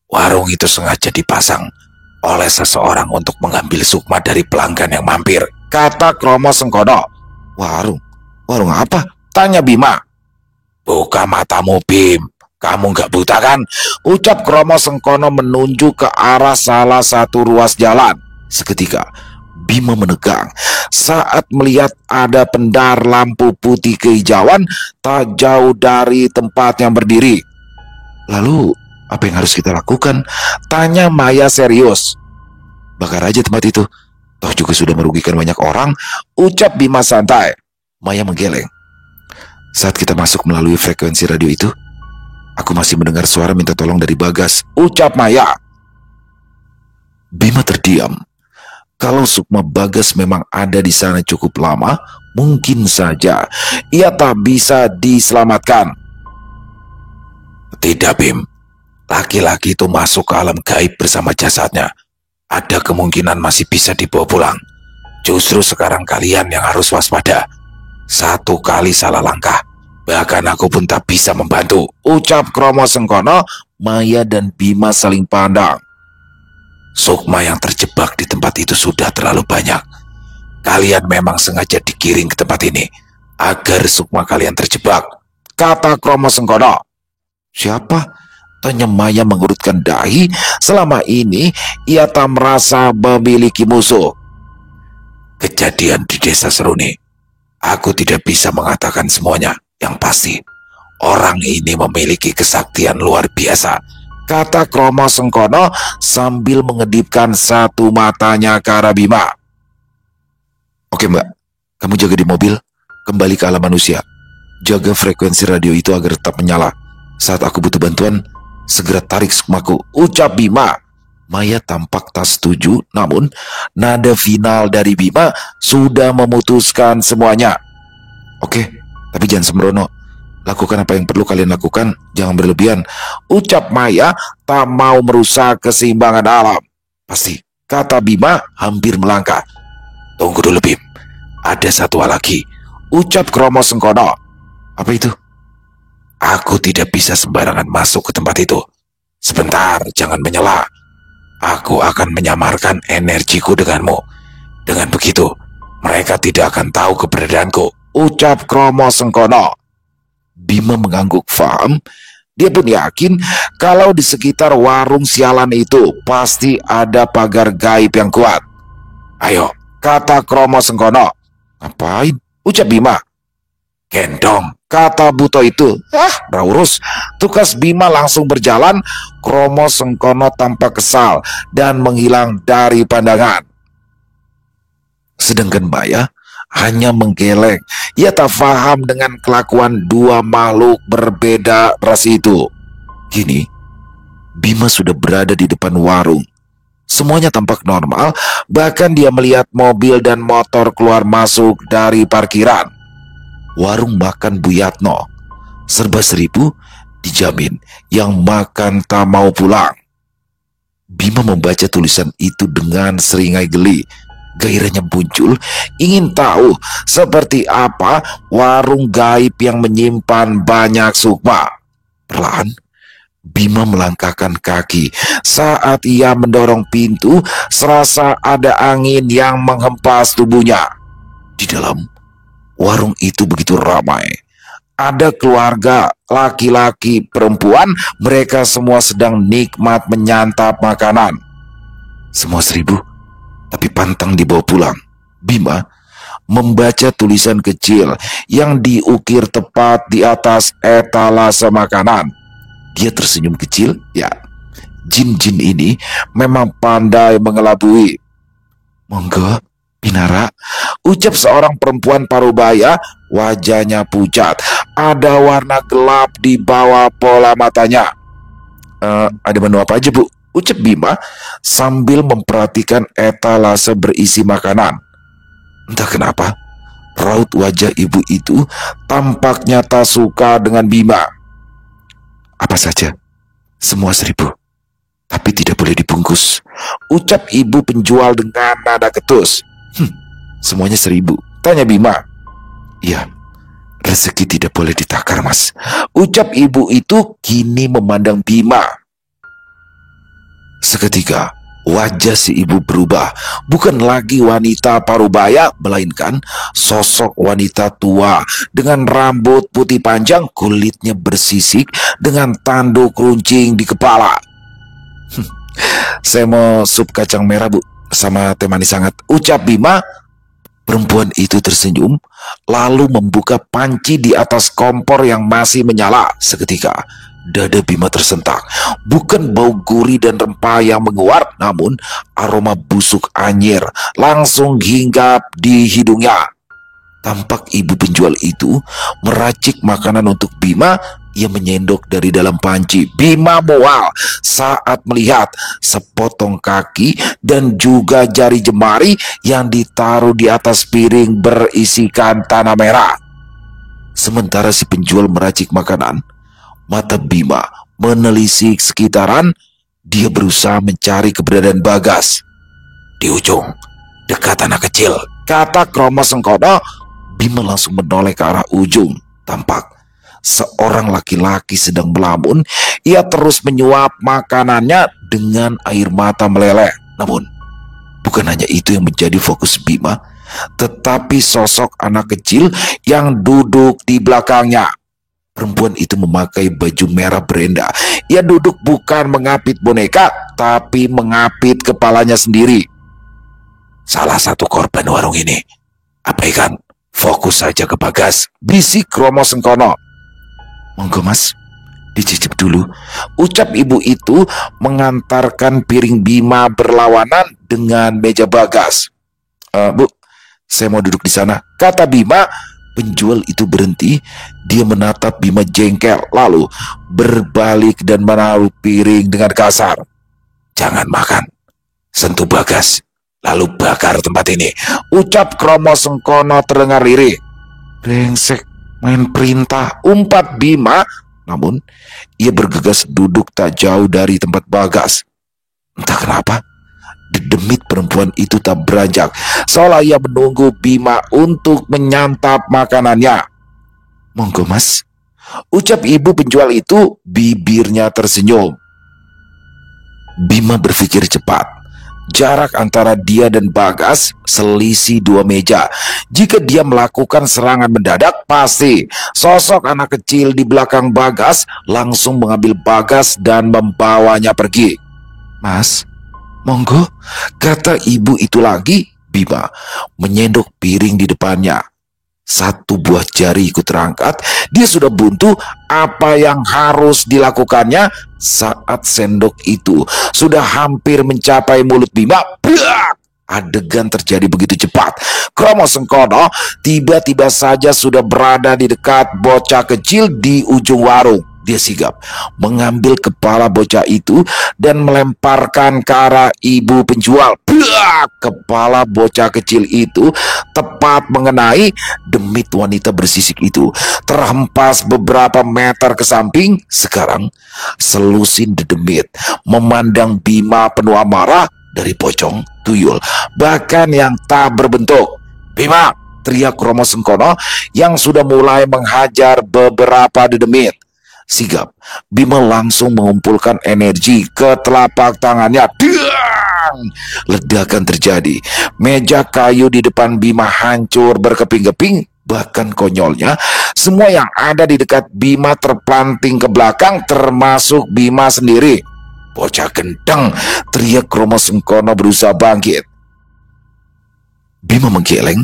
Warung itu sengaja dipasang oleh seseorang untuk mengambil sukma dari pelanggan yang mampir, kata Kromo Sengkono. Warung apa? Tanya Bima. Buka matamu, Bim. Kamu gak buta kan? Ucap Kromo Sengkono menunjuk ke arah salah satu ruas jalan. Seketika, Bima menegang saat melihat ada pendar lampu putih kehijauan tak jauh dari tempat yang berdiri. Lalu, apa yang harus kita lakukan? Tanya Maya serius. Bakar aja tempat itu. Toh juga sudah merugikan banyak orang, ucap Bima santai. Maya menggeleng. Saat kita masuk melalui frekuensi radio itu, aku masih mendengar suara minta tolong dari Bagas, ucap Maya. Bima terdiam. Kalau sukma Bagas memang ada di sana cukup lama, mungkin saja ia tak bisa diselamatkan. Tidak, Bim. Laki-laki itu masuk ke alam gaib bersama jasadnya. Ada kemungkinan masih bisa dibawa pulang. Justru sekarang kalian yang harus waspada. Satu kali salah langkah, bahkan aku pun tak bisa membantu, ucap Kromo Sengkono. Maya dan Bima saling pandang. Sukma yang terjebak di tempat itu sudah terlalu banyak. Kalian memang sengaja digiring ke tempat ini agar sukma kalian terjebak, kata Kromo Sengkono. Siapa? Tanya Maya mengurutkan dahi. Selama ini ia tak merasa memiliki musuh. Kejadian di desa Seruni. Aku tidak bisa mengatakan semuanya. Yang pasti, orang ini memiliki kesaktian luar biasa, kata Kromo Sengkono sambil mengedipkan satu matanya ke arah Bima. Oke Mbak, kamu jaga di mobil, kembali ke alam manusia. Jaga frekuensi radio itu agar tetap menyala. Saat aku butuh bantuan, segera tarik sukmaku, ucap Bima. Maya tampak tak setuju, namun nada final dari Bima sudah memutuskan semuanya. Oke, tapi jangan sembrono. Lakukan apa yang perlu kalian lakukan, jangan berlebihan, ucap Maya tak mau merusak keseimbangan alam. Pasti, kata Bima hampir melangkah. Tunggu dulu Bim, ada satu hal lagi, ucap Kromo Sengkono. Apa itu? Aku tidak bisa sembarangan masuk ke tempat itu. Sebentar, jangan menyela. Aku akan menyamarkan energiku denganmu. Dengan begitu, mereka tidak akan tahu keberadaanku, ucap Kromo Sengkono. Bima mengangguk faham. Dia pun yakin kalau di sekitar warung sialan itu pasti ada pagar gaib yang kuat. Ayo, kata Kromo Sengkono. Ngapain? Ucap Bima. Gendong, kata buto itu. Raurus. Tukas Bima langsung berjalan. Kromo Sengkono tampak kesal dan menghilang dari pandangan. Sedangkan Maya hanya menggeleng. Ia tak paham dengan kelakuan dua makhluk berbeda ras itu. Kini, Bima sudah berada di depan warung. Semuanya tampak normal, bahkan dia melihat mobil dan motor keluar masuk dari parkiran. Warung makan Buyatno, serba 1000, dijamin yang makan tak mau pulang. Bima membaca tulisan itu dengan seringai geli. Gairahnya muncul, ingin tahu seperti apa warung gaib yang menyimpan banyak sukma. Perlahan, Bima melangkahkan kaki. Saat ia mendorong pintu, serasa ada angin yang menghempas tubuhnya. Di dalam warung itu begitu ramai. Ada keluarga, laki-laki, perempuan, mereka semua sedang nikmat menyantap makanan. Semua 1000, tapi pantang dibawa pulang. Bima membaca tulisan kecil yang diukir tepat di atas etalase makanan. Dia tersenyum kecil. Ya, jin-jin ini memang pandai mengelabui. Monggo, Binara, ucap seorang perempuan parubaya. Wajahnya pucat, ada warna gelap di bawah pola matanya. Ada menu apa aja Bu? ucap Bima sambil memperhatikan etalase berisi makanan. Entah kenapa, raut wajah ibu itu tampaknya tak suka dengan Bima. Apa saja, semua 1.000. Tapi tidak boleh dibungkus, ucap ibu penjual dengan nada ketus. Semuanya 1.000, tanya Bima. Iya, rezeki tidak boleh ditakar, Mas, ucap ibu itu kini memandang Bima. Seketika, wajah si ibu berubah. Bukan lagi wanita parubaya, melainkan sosok wanita tua dengan rambut putih panjang, kulitnya bersisik dengan tanduk runcing di kepala. Saya mau sup kacang merah, Bu, sama teh manis hangat, ucap Bima. Perempuan itu tersenyum, lalu membuka panci di atas kompor yang masih menyala. Seketika, dada Bima tersentak. Bukan bau gurih dan rempah yang menguap, namun aroma busuk anyir langsung hinggap di hidungnya. Tampak ibu penjual itu meracik makanan untuk Bima. Ia menyendok dari dalam panci. Bima mual saat melihat sepotong kaki dan juga jari jemari yang ditaruh di atas piring berisikan tanah merah. Sementara si penjual meracik makanan, mata Bima menelisik sekitaran. Dia berusaha mencari keberadaan Bagas. Di ujung, dekat anak kecil, kata Kromo Sengkono. Bima langsung menoleh ke arah ujung. Tampak seorang laki-laki sedang melamun. Ia terus menyuap makanannya dengan air mata meleleh. Namun, bukan hanya itu yang menjadi fokus Bima, tetapi sosok anak kecil yang duduk di belakangnya. Perempuan itu memakai baju merah berenda. Ia duduk bukan mengapit boneka, tapi mengapit kepalanya sendiri. Salah satu korban warung ini. Abaikan, fokus saja ke Bagas, bisik Kromo Sengkono. Monggo, Mas, dicicip dulu, ucap ibu itu mengantarkan piring Bima berlawanan dengan meja Bagas. Bu, saya mau duduk di sana, kata Bima. Penjual itu berhenti. Dia menatap Bima jengkel, lalu berbalik dan menaruh piring dengan kasar. Jangan makan, sentuh Bagas, lalu bakar tempat ini, ucap Kromo Sengkono terdengar lirih. Brengsek, main perintah, umpat Bima. Namun ia bergegas duduk tak jauh dari tempat Bagas. Entah kenapa, dedemit perempuan itu tak beranjak, seolah ia menunggu Bima untuk menyantap makanannya. Monggo, Mas, ucap ibu penjual itu, bibirnya tersenyum. Bima berpikir cepat. Jarak antara dia dan Bagas selisih 2 meja. Jika dia melakukan serangan mendadak, pasti sosok anak kecil di belakang Bagas langsung mengambil Bagas dan membawanya pergi. Mas, monggo, kata ibu itu lagi. Bima menyendok piring di depannya. 1 buah jari ikut terangkat. Dia sudah buntu apa yang harus dilakukannya. Saat sendok itu sudah hampir mencapai mulut Bima, adegan terjadi begitu cepat. Kromo Sengkono tiba-tiba saja sudah berada di dekat bocah kecil di ujung warung. Dia sigap mengambil kepala bocah itu dan melemparkan ke arah ibu penjual. Kepala bocah kecil itu tepat mengenai demit wanita bersisik itu, terhempas beberapa meter ke samping. Sekarang selusin dedemit memandang Bima penuh amarah dari pocong, tuyul, bahkan yang tak berbentuk. Bima, teriak Kromo Sengkono yang sudah mulai menghajar beberapa dedemit. Sigap, Bima langsung mengumpulkan energi ke telapak tangannya. Diang! Ledakan terjadi. Meja kayu di depan Bima hancur berkeping-keping. Bahkan konyolnya, semua yang ada di dekat Bima terpelanting ke belakang, termasuk Bima sendiri. Bocah gendeng, teriak Kromo Sengkono berusaha bangkit. Bima menggeleng,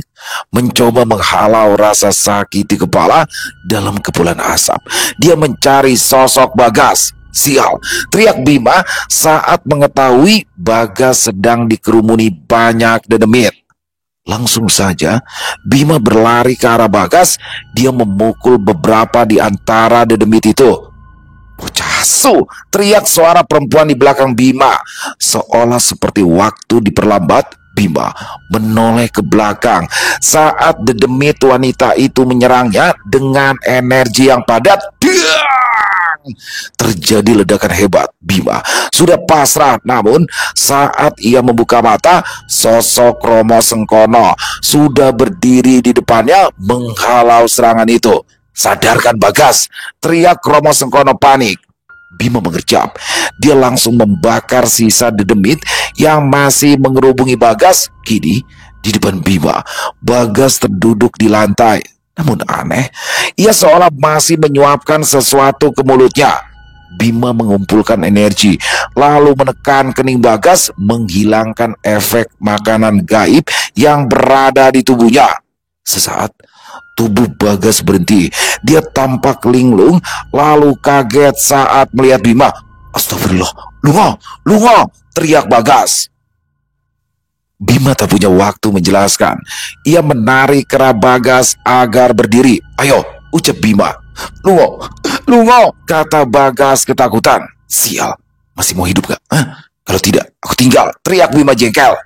mencoba menghalau rasa sakit di kepala dalam kepulan asap. Dia mencari sosok Bagas. Sial, teriak Bima saat mengetahui Bagas sedang dikerumuni banyak dedemit. Langsung saja Bima berlari ke arah Bagas. Dia memukul beberapa di antara dedemit itu. Bocah Su! Teriak suara perempuan di belakang Bima. Seolah seperti waktu diperlambat, Bima menoleh ke belakang saat dedemit wanita itu menyerangnya dengan energi yang padat. Terjadi ledakan hebat. Bima sudah pasrah, namun saat ia membuka mata, sosok Romo Sengkono sudah berdiri di depannya menghalau serangan itu. Sadarkan Bagas, teriak Romo Sengkono panik. Bima mengerjap. Dia langsung membakar sisa dedemit yang masih mengerubungi Bagas. Kini di depan Bima, Bagas terduduk di lantai. Namun aneh, ia seolah masih menyuapkan sesuatu ke mulutnya. Bima mengumpulkan energi, lalu menekan kening Bagas, menghilangkan efek makanan gaib yang berada di tubuhnya. Sesaat, tubuh Bagas berhenti. Dia tampak linglung, lalu kaget saat melihat Bima. Astagfirullah, Lungo, teriak Bagas. Bima tak punya waktu menjelaskan. Ia menarik kera Bagas agar berdiri. Ayo, ucap Bima. Lungo, kata Bagas ketakutan. Sial, masih mau hidup gak? Hah? Kalau tidak, aku tinggal, teriak Bima jengkel.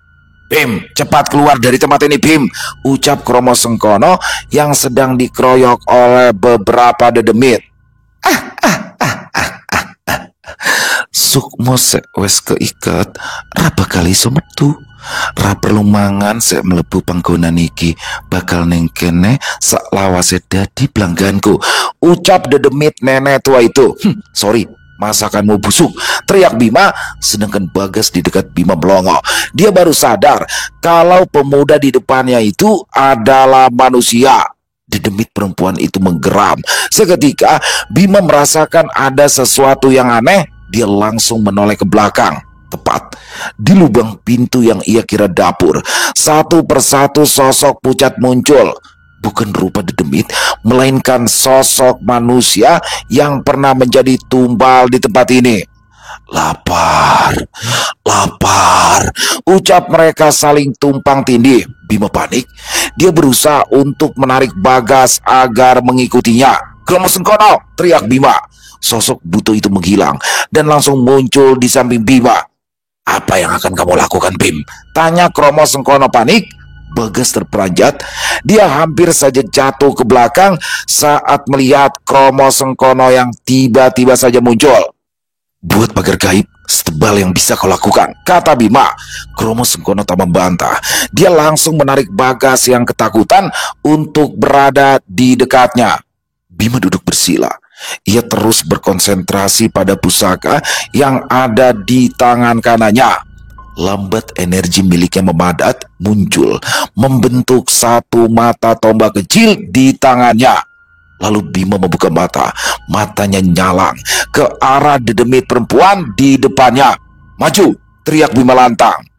Bim, cepat keluar dari tempat ini, Bim, ucap Romo Sengkono yang sedang dikeroyok oleh beberapa dedemit. Sukmo wes keikat, raba kali metu. Ra perlu mangan sek mlebu panggonan iki, bakal ning kene sak lawase dadi pelangganku, ucap dedemit nenek tua itu. Sorry, masakanmu busuk, teriak Bima, sedangkan Bagas di dekat Bima melongo. Dia baru sadar kalau pemuda di depannya itu adalah manusia. Dedemit perempuan itu menggeram. Seketika Bima merasakan ada sesuatu yang aneh. Dia langsung menoleh ke belakang. Tepat di lubang pintu yang ia kira dapur, satu persatu sosok pucat muncul. Bukan rupa dedemit, melainkan sosok manusia yang pernah menjadi tumbal di tempat ini. Lapar, ucap mereka saling tumpang tindih. Bima panik. Dia berusaha untuk menarik Bagas agar mengikutinya. Romo Sengkono, teriak Bima. Sosok buto itu menghilang dan langsung muncul di samping Bima. Apa yang akan kamu lakukan, Bim? Tanya Romo Sengkono panik. Bagas terperanjat. Dia hampir saja jatuh ke belakang saat melihat Romo Sengkono yang tiba-tiba saja muncul. Buat pagar gaib setebal yang bisa kau lakukan, kata Bima. Romo Sengkono tak membantah. Dia langsung menarik Bagas yang ketakutan untuk berada di dekatnya. Bima duduk bersila. Ia terus berkonsentrasi pada pusaka yang ada di tangan kanannya. Lambat energi miliknya memadat, muncul, membentuk satu mata tombak kecil di tangannya. Lalu Bima membuka mata, matanya nyalang ke arah dedemit perempuan di depannya. Maju, teriak Bima lantang.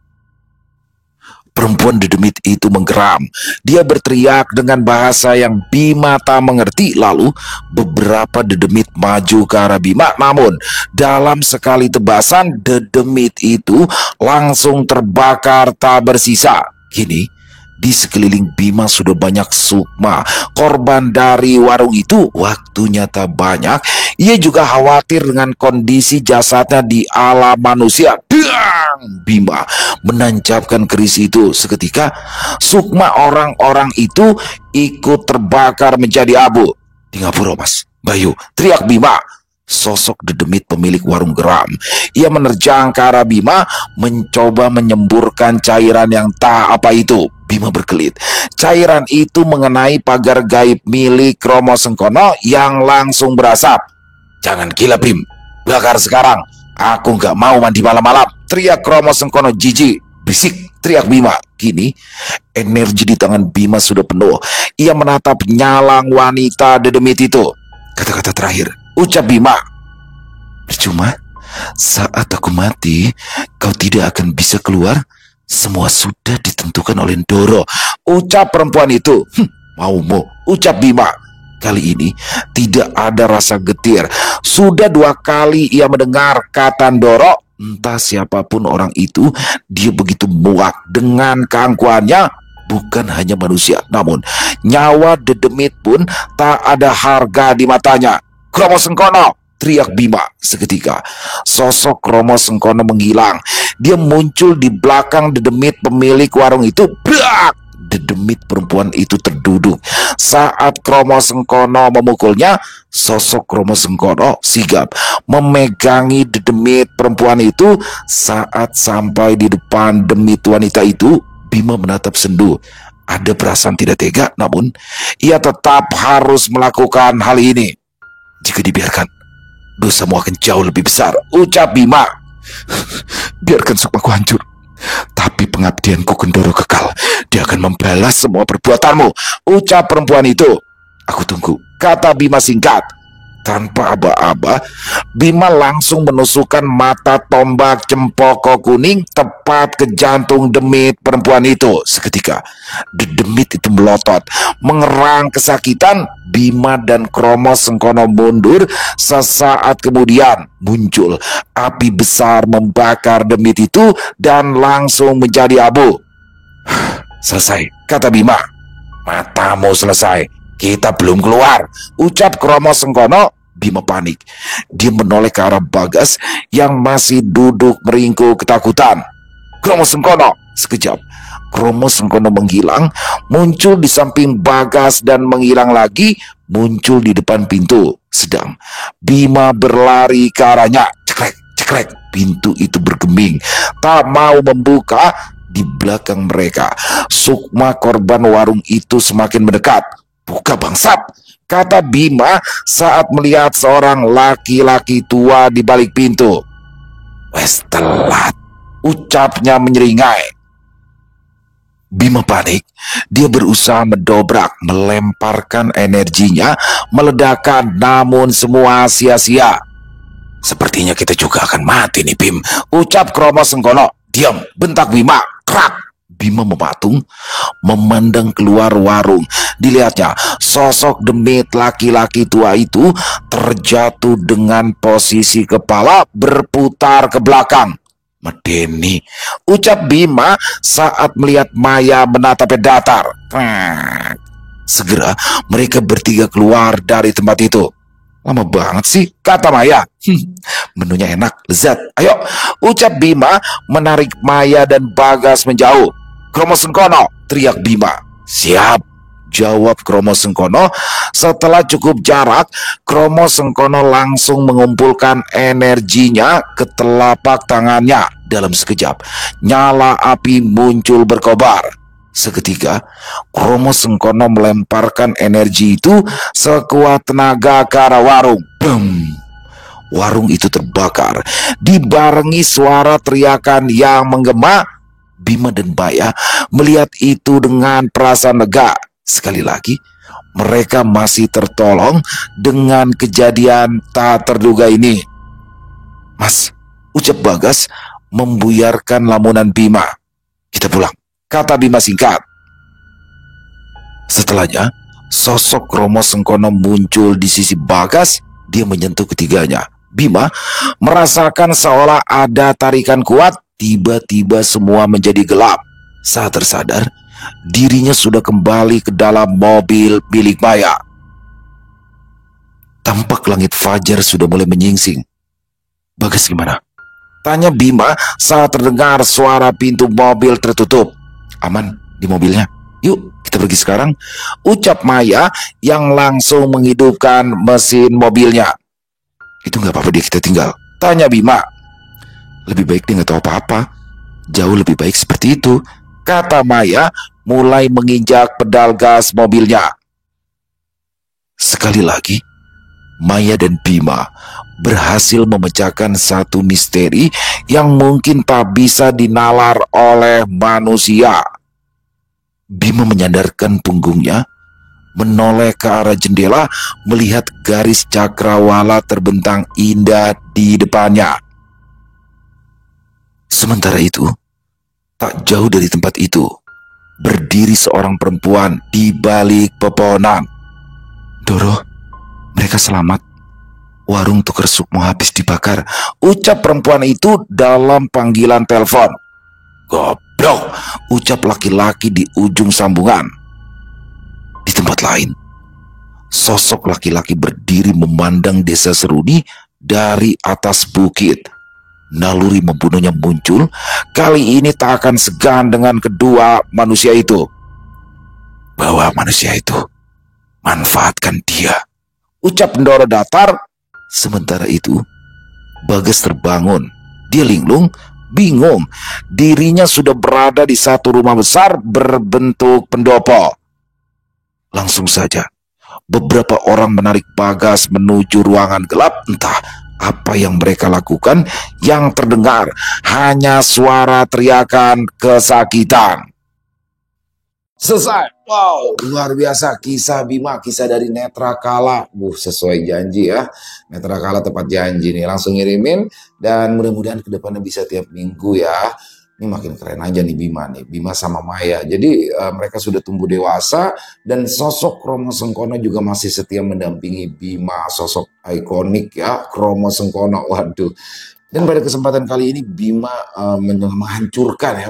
Perempuan dedemit itu menggeram. Dia berteriak dengan bahasa yang Bima tak mengerti. Lalu beberapa dedemit maju ke arah Bima. Namun dalam sekali tebasan, dedemit itu langsung terbakar tak bersisa. Kini di sekeliling Bima sudah banyak sukma. Korban dari warung itu waktunya tak banyak. Ia juga khawatir dengan kondisi jasadnya di alam manusia. Bima menancapkan keris itu. Seketika sukma orang-orang itu ikut terbakar menjadi abu. Di ngapura Mas Bayu, teriak Bima. Sosok dedemit pemilik warung geram. Ia menerjang ke arah Bima, mencoba menyemburkan cairan yang tak apa itu. Bima berkelit. Cairan itu mengenai pagar gaib milik Romo Sengkono yang langsung berasap. Jangan gila Bim, bakar sekarang. Aku gak mau mandi malam-malam, teriak Romo Sengkono jijik. Berisik, teriak Bima. Kini energi di tangan Bima sudah penuh. Ia menatap nyalang wanita dedemit itu. Kata-kata terakhir, ucap Bima. Percuma, saat aku mati, kau tidak akan bisa keluar. Semua sudah ditentukan oleh Ndoro, ucap perempuan itu. Maumu, ucap Bima. Kali ini tidak ada rasa getir. Sudah 2 kali ia mendengar kata Ndoro. Entah siapapun orang itu, dia begitu muak dengan keangkuhannya. Bukan hanya manusia, namun nyawa dedemit pun tak ada harga di matanya. Romo Sengkono, teriak Bima. Seketika, sosok Romo Sengkono menghilang. Dia muncul di belakang Dedemit pemilik warung itu. Brak! Dedemit perempuan itu terduduk. Saat Romo Sengkono memukulnya, sosok Romo Sengkono sigap memegangi Dedemit perempuan itu. Saat sampai di depan Demit wanita itu, Bima menatap sendu. Ada perasaan tidak tega, namun ia tetap harus melakukan hal ini. Jika dibiarkan, dosamu akan jauh lebih besar, ucap Bima. Biarkan sukmaku hancur, tapi pengabdianku Gendoro kekal. Dia akan membalas semua perbuatanmu, ucap perempuan itu. Aku tunggu, kata Bima singkat. Tanpa aba-aba, Bima langsung menusukkan mata tombak cempoko kuning tepat ke jantung Demit perempuan itu. Seketika, Demit itu melotot, mengerang kesakitan. Bima dan Romo Sengkono mundur. Sesaat kemudian muncul api besar membakar Demit itu dan langsung menjadi abu. Selesai, kata Bima. Matamu selesai, kita belum keluar, ucap Romo Sengkono. Bima panik. Dia menoleh ke arah Bagas yang masih duduk meringkuk ketakutan. Romo Sengkono! Sekejap, Romo Sengkono menghilang, muncul di samping Bagas dan menghilang lagi, muncul di depan pintu. Sedang Bima berlari ke arahnya. Cekrek, cekrek. Pintu itu bergeming, tak mau membuka. Di belakang mereka, Sukma korban warung itu semakin mendekat. Buka bangsat, kata Bima saat melihat seorang laki-laki tua di balik pintu. Wes telat, ucapnya menyeringai. Bima panik. Dia berusaha mendobrak, melemparkan energinya, meledakkan, namun semua sia-sia. Sepertinya kita juga akan mati nih, Bim, ucap Romo Sengkono. Diam, bentak Bima. Krak! Bima mematung, memandang keluar warung. Dilihatnya, sosok Demit laki-laki tua itu terjatuh dengan posisi kepala berputar ke belakang. Medeni, ucap Bima saat melihat Maya menatapnya datar. Segera mereka bertiga keluar dari tempat itu. Lama banget sih, kata Maya. Menunya enak, lezat. Ayo, ucap Bima menarik Maya dan Bagas menjauh. Romo Sengkono, teriak Bima. Siap, jawab Romo Sengkono. Setelah cukup jarak, Romo Sengkono langsung mengumpulkan energinya ke telapak tangannya. Dalam sekejap, nyala api muncul berkobar. Seketika, Romo Sengkono melemparkan energi itu sekuat tenaga ke arah warung. Bum! Warung itu terbakar, dibarengi suara teriakan yang menggema. Bima dan Maya melihat itu dengan perasaan lega. Sekali lagi, mereka masih tertolong dengan kejadian tak terduga ini. Mas, ucap Bagas membuyarkan lamunan Bima. Kita pulang, kata Bima singkat. Setelahnya, sosok Romo Sengkono muncul di sisi Bagas. Dia menyentuh ketiganya. Bima merasakan seolah ada tarikan kuat. Tiba-tiba semua menjadi gelap. Saat tersadar, dirinya sudah kembali ke dalam mobil milik Maya. Tampak langit fajar sudah mulai menyingsing. Bagas gimana? Tanya Bima saat terdengar suara pintu mobil tertutup. Aman di mobilnya. Yuk kita pergi sekarang, ucap Maya yang langsung menghidupkan mesin mobilnya. Itu gak apa-apa dia kita tinggal, tanya Bima. Lebih baik dia gak tahu apa-apa. Jauh lebih baik seperti itu, kata Maya mulai menginjak pedal gas mobilnya. Sekali lagi, Maya dan Bima berhasil memecahkan satu misteri yang mungkin tak bisa dinalar oleh manusia. Bima menyandarkan punggungnya, menoleh ke arah jendela, melihat garis cakrawala terbentang indah di depannya. Sementara itu, tak jauh dari tempat itu, berdiri seorang perempuan di balik pepohonan. Doro, mereka selamat. Warung tukar sukmo habis dibakar, ucap perempuan itu dalam panggilan telepon. Goblok, ucap laki-laki di ujung sambungan. Di tempat lain, sosok laki-laki berdiri memandang desa Seruni dari atas bukit. Naluri membunuhnya muncul. Kali ini tak akan segan dengan kedua manusia itu. Bawa manusia itu, manfaatkan dia, ucap Ndoro datar. Sementara itu, Bagas terbangun. Dia linglung, bingung. Dirinya sudah berada di satu rumah besar berbentuk pendopo. Langsung saja, beberapa orang menarik Bagas menuju ruangan gelap. Entah apa yang mereka lakukan, yang terdengar hanya suara teriakan kesakitan. Selesai. Wow, luar biasa. Kisah Bima, kisah dari Netra Kala. Sesuai janji ya. Netra Kala tepat janji nih. Langsung ngirimin. Dan mudah-mudahan kedepannya bisa tiap minggu ya. Ini makin keren aja nih Bima nih. Bima sama Maya. Jadi mereka sudah tumbuh dewasa. Dan sosok Kromo Sengkono juga masih setia mendampingi Bima. Sosok ikonik ya. Kromo Sengkono. Waduh. Dan pada kesempatan kali ini Bima menghancurkan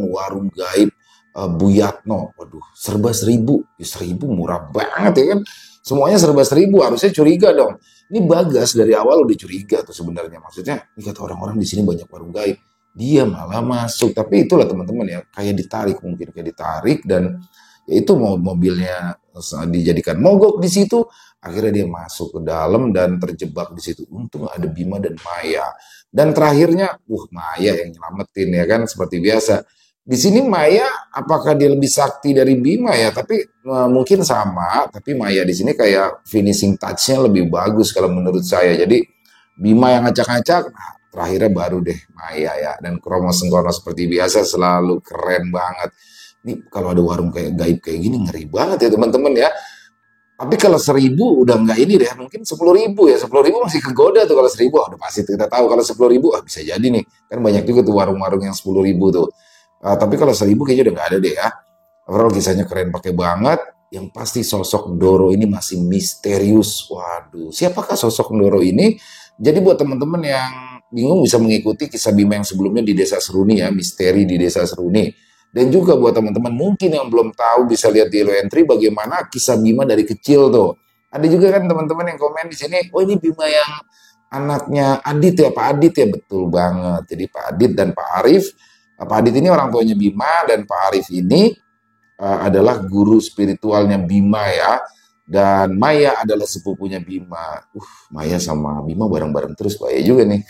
warung gaib Buyatno. Waduh, serba 1.000. 1.000 murah banget ya kan. Semuanya serba 1.000, harusnya curiga dong. Ini Bagas dari awal udah curiga tuh sebenarnya. Maksudnya, ini kata orang-orang di sini banyak warung gaib. Dia malah masuk. Tapi itulah teman-teman ya, kayak ditarik dan ya itu mobilnya dijadikan mogok di situ. Akhirnya dia masuk ke dalam dan terjebak di situ. Untung ada Bima dan Maya. Dan terakhirnya, Maya yang nyelamatin ya kan, seperti biasa. Di sini Maya, apakah dia lebih sakti dari Bima ya? Tapi mungkin sama, tapi Maya di sini kayak finishing touch-nya lebih bagus kalau menurut saya. Jadi Bima yang ngacak-ngacak, terakhirnya baru deh Maya ya. Dan Kromo Sengkono seperti biasa selalu keren banget. Ini kalau ada warung kayak gaib kayak gini ngeri banget ya teman-teman ya. Tapi kalau 1.000 udah nggak ini deh, mungkin 10.000 ya. 10.000 masih kegoda tuh kalau 1.000. Udah pasti kita tahu kalau 10.000 bisa jadi nih. Kan banyak juga tuh warung-warung yang 10.000 tuh. Tapi kalau 1.000 kayaknya udah nggak ada deh ya. Overall kisahnya keren pakai banget. Yang pasti sosok Ndoro ini masih misterius. Waduh, siapakah sosok Ndoro ini? Jadi buat teman-teman yang bingung bisa mengikuti kisah Bima yang sebelumnya di Desa Seruni ya, misteri di Desa Seruni. Dan juga buat teman-teman mungkin yang belum tahu bisa lihat di Yellow Entry bagaimana kisah Bima dari kecil tuh. Ada juga kan teman-teman yang komen di sini, oh ini Bima yang anaknya Adit ya, Pak Adit ya, betul banget. Jadi Pak Adit dan Pak Arif. Pak Adit ini orang tuanya Bima dan Pak Arif ini adalah guru spiritualnya Bima ya. Dan Maya adalah sepupunya Bima. Maya sama Bima bareng-bareng terus bahaya juga nih.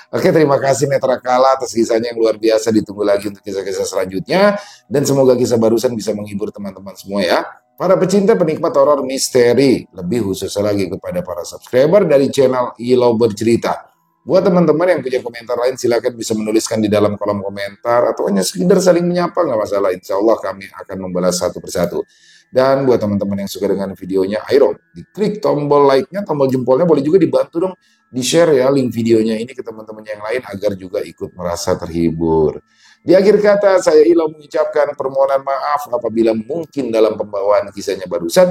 Oke, terima kasih Netra Kala atas kisahnya yang luar biasa. Ditunggu lagi untuk kisah-kisah selanjutnya. Dan semoga kisah barusan bisa menghibur teman-teman semua ya. Para pecinta penikmat horor misteri. Lebih khususnya lagi kepada para subscriber dari channel Ilo Bercerita. Buat teman-teman yang punya komentar lain, silakan bisa menuliskan di dalam kolom komentar atau hanya sekedar saling menyapa, nggak masalah. Insya Allah kami akan membalas satu persatu. Dan buat teman-teman yang suka dengan videonya, ayo diklik tombol like-nya, tombol jempolnya, boleh juga dibantu dong di-share ya link videonya ini ke teman-teman yang lain agar juga ikut merasa terhibur. Di akhir kata, saya Ilo mengucapkan permohonan maaf apabila mungkin dalam pembawaan kisahnya barusan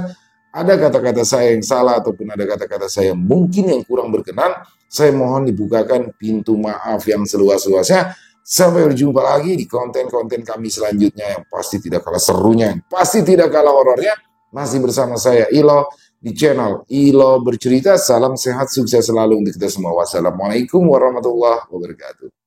ada kata-kata saya yang salah ataupun ada kata-kata saya mungkin yang kurang berkenan. Saya mohon dibukakan pintu maaf yang seluas-luasnya. Sampai berjumpa lagi di konten-konten kami selanjutnya yang pasti tidak kalah serunya, yang pasti tidak kalah horornya. Masih bersama saya Ilo di channel Ilo Bercerita. Salam sehat, sukses selalu untuk kita semua. Wassalamualaikum warahmatullahi wabarakatuh.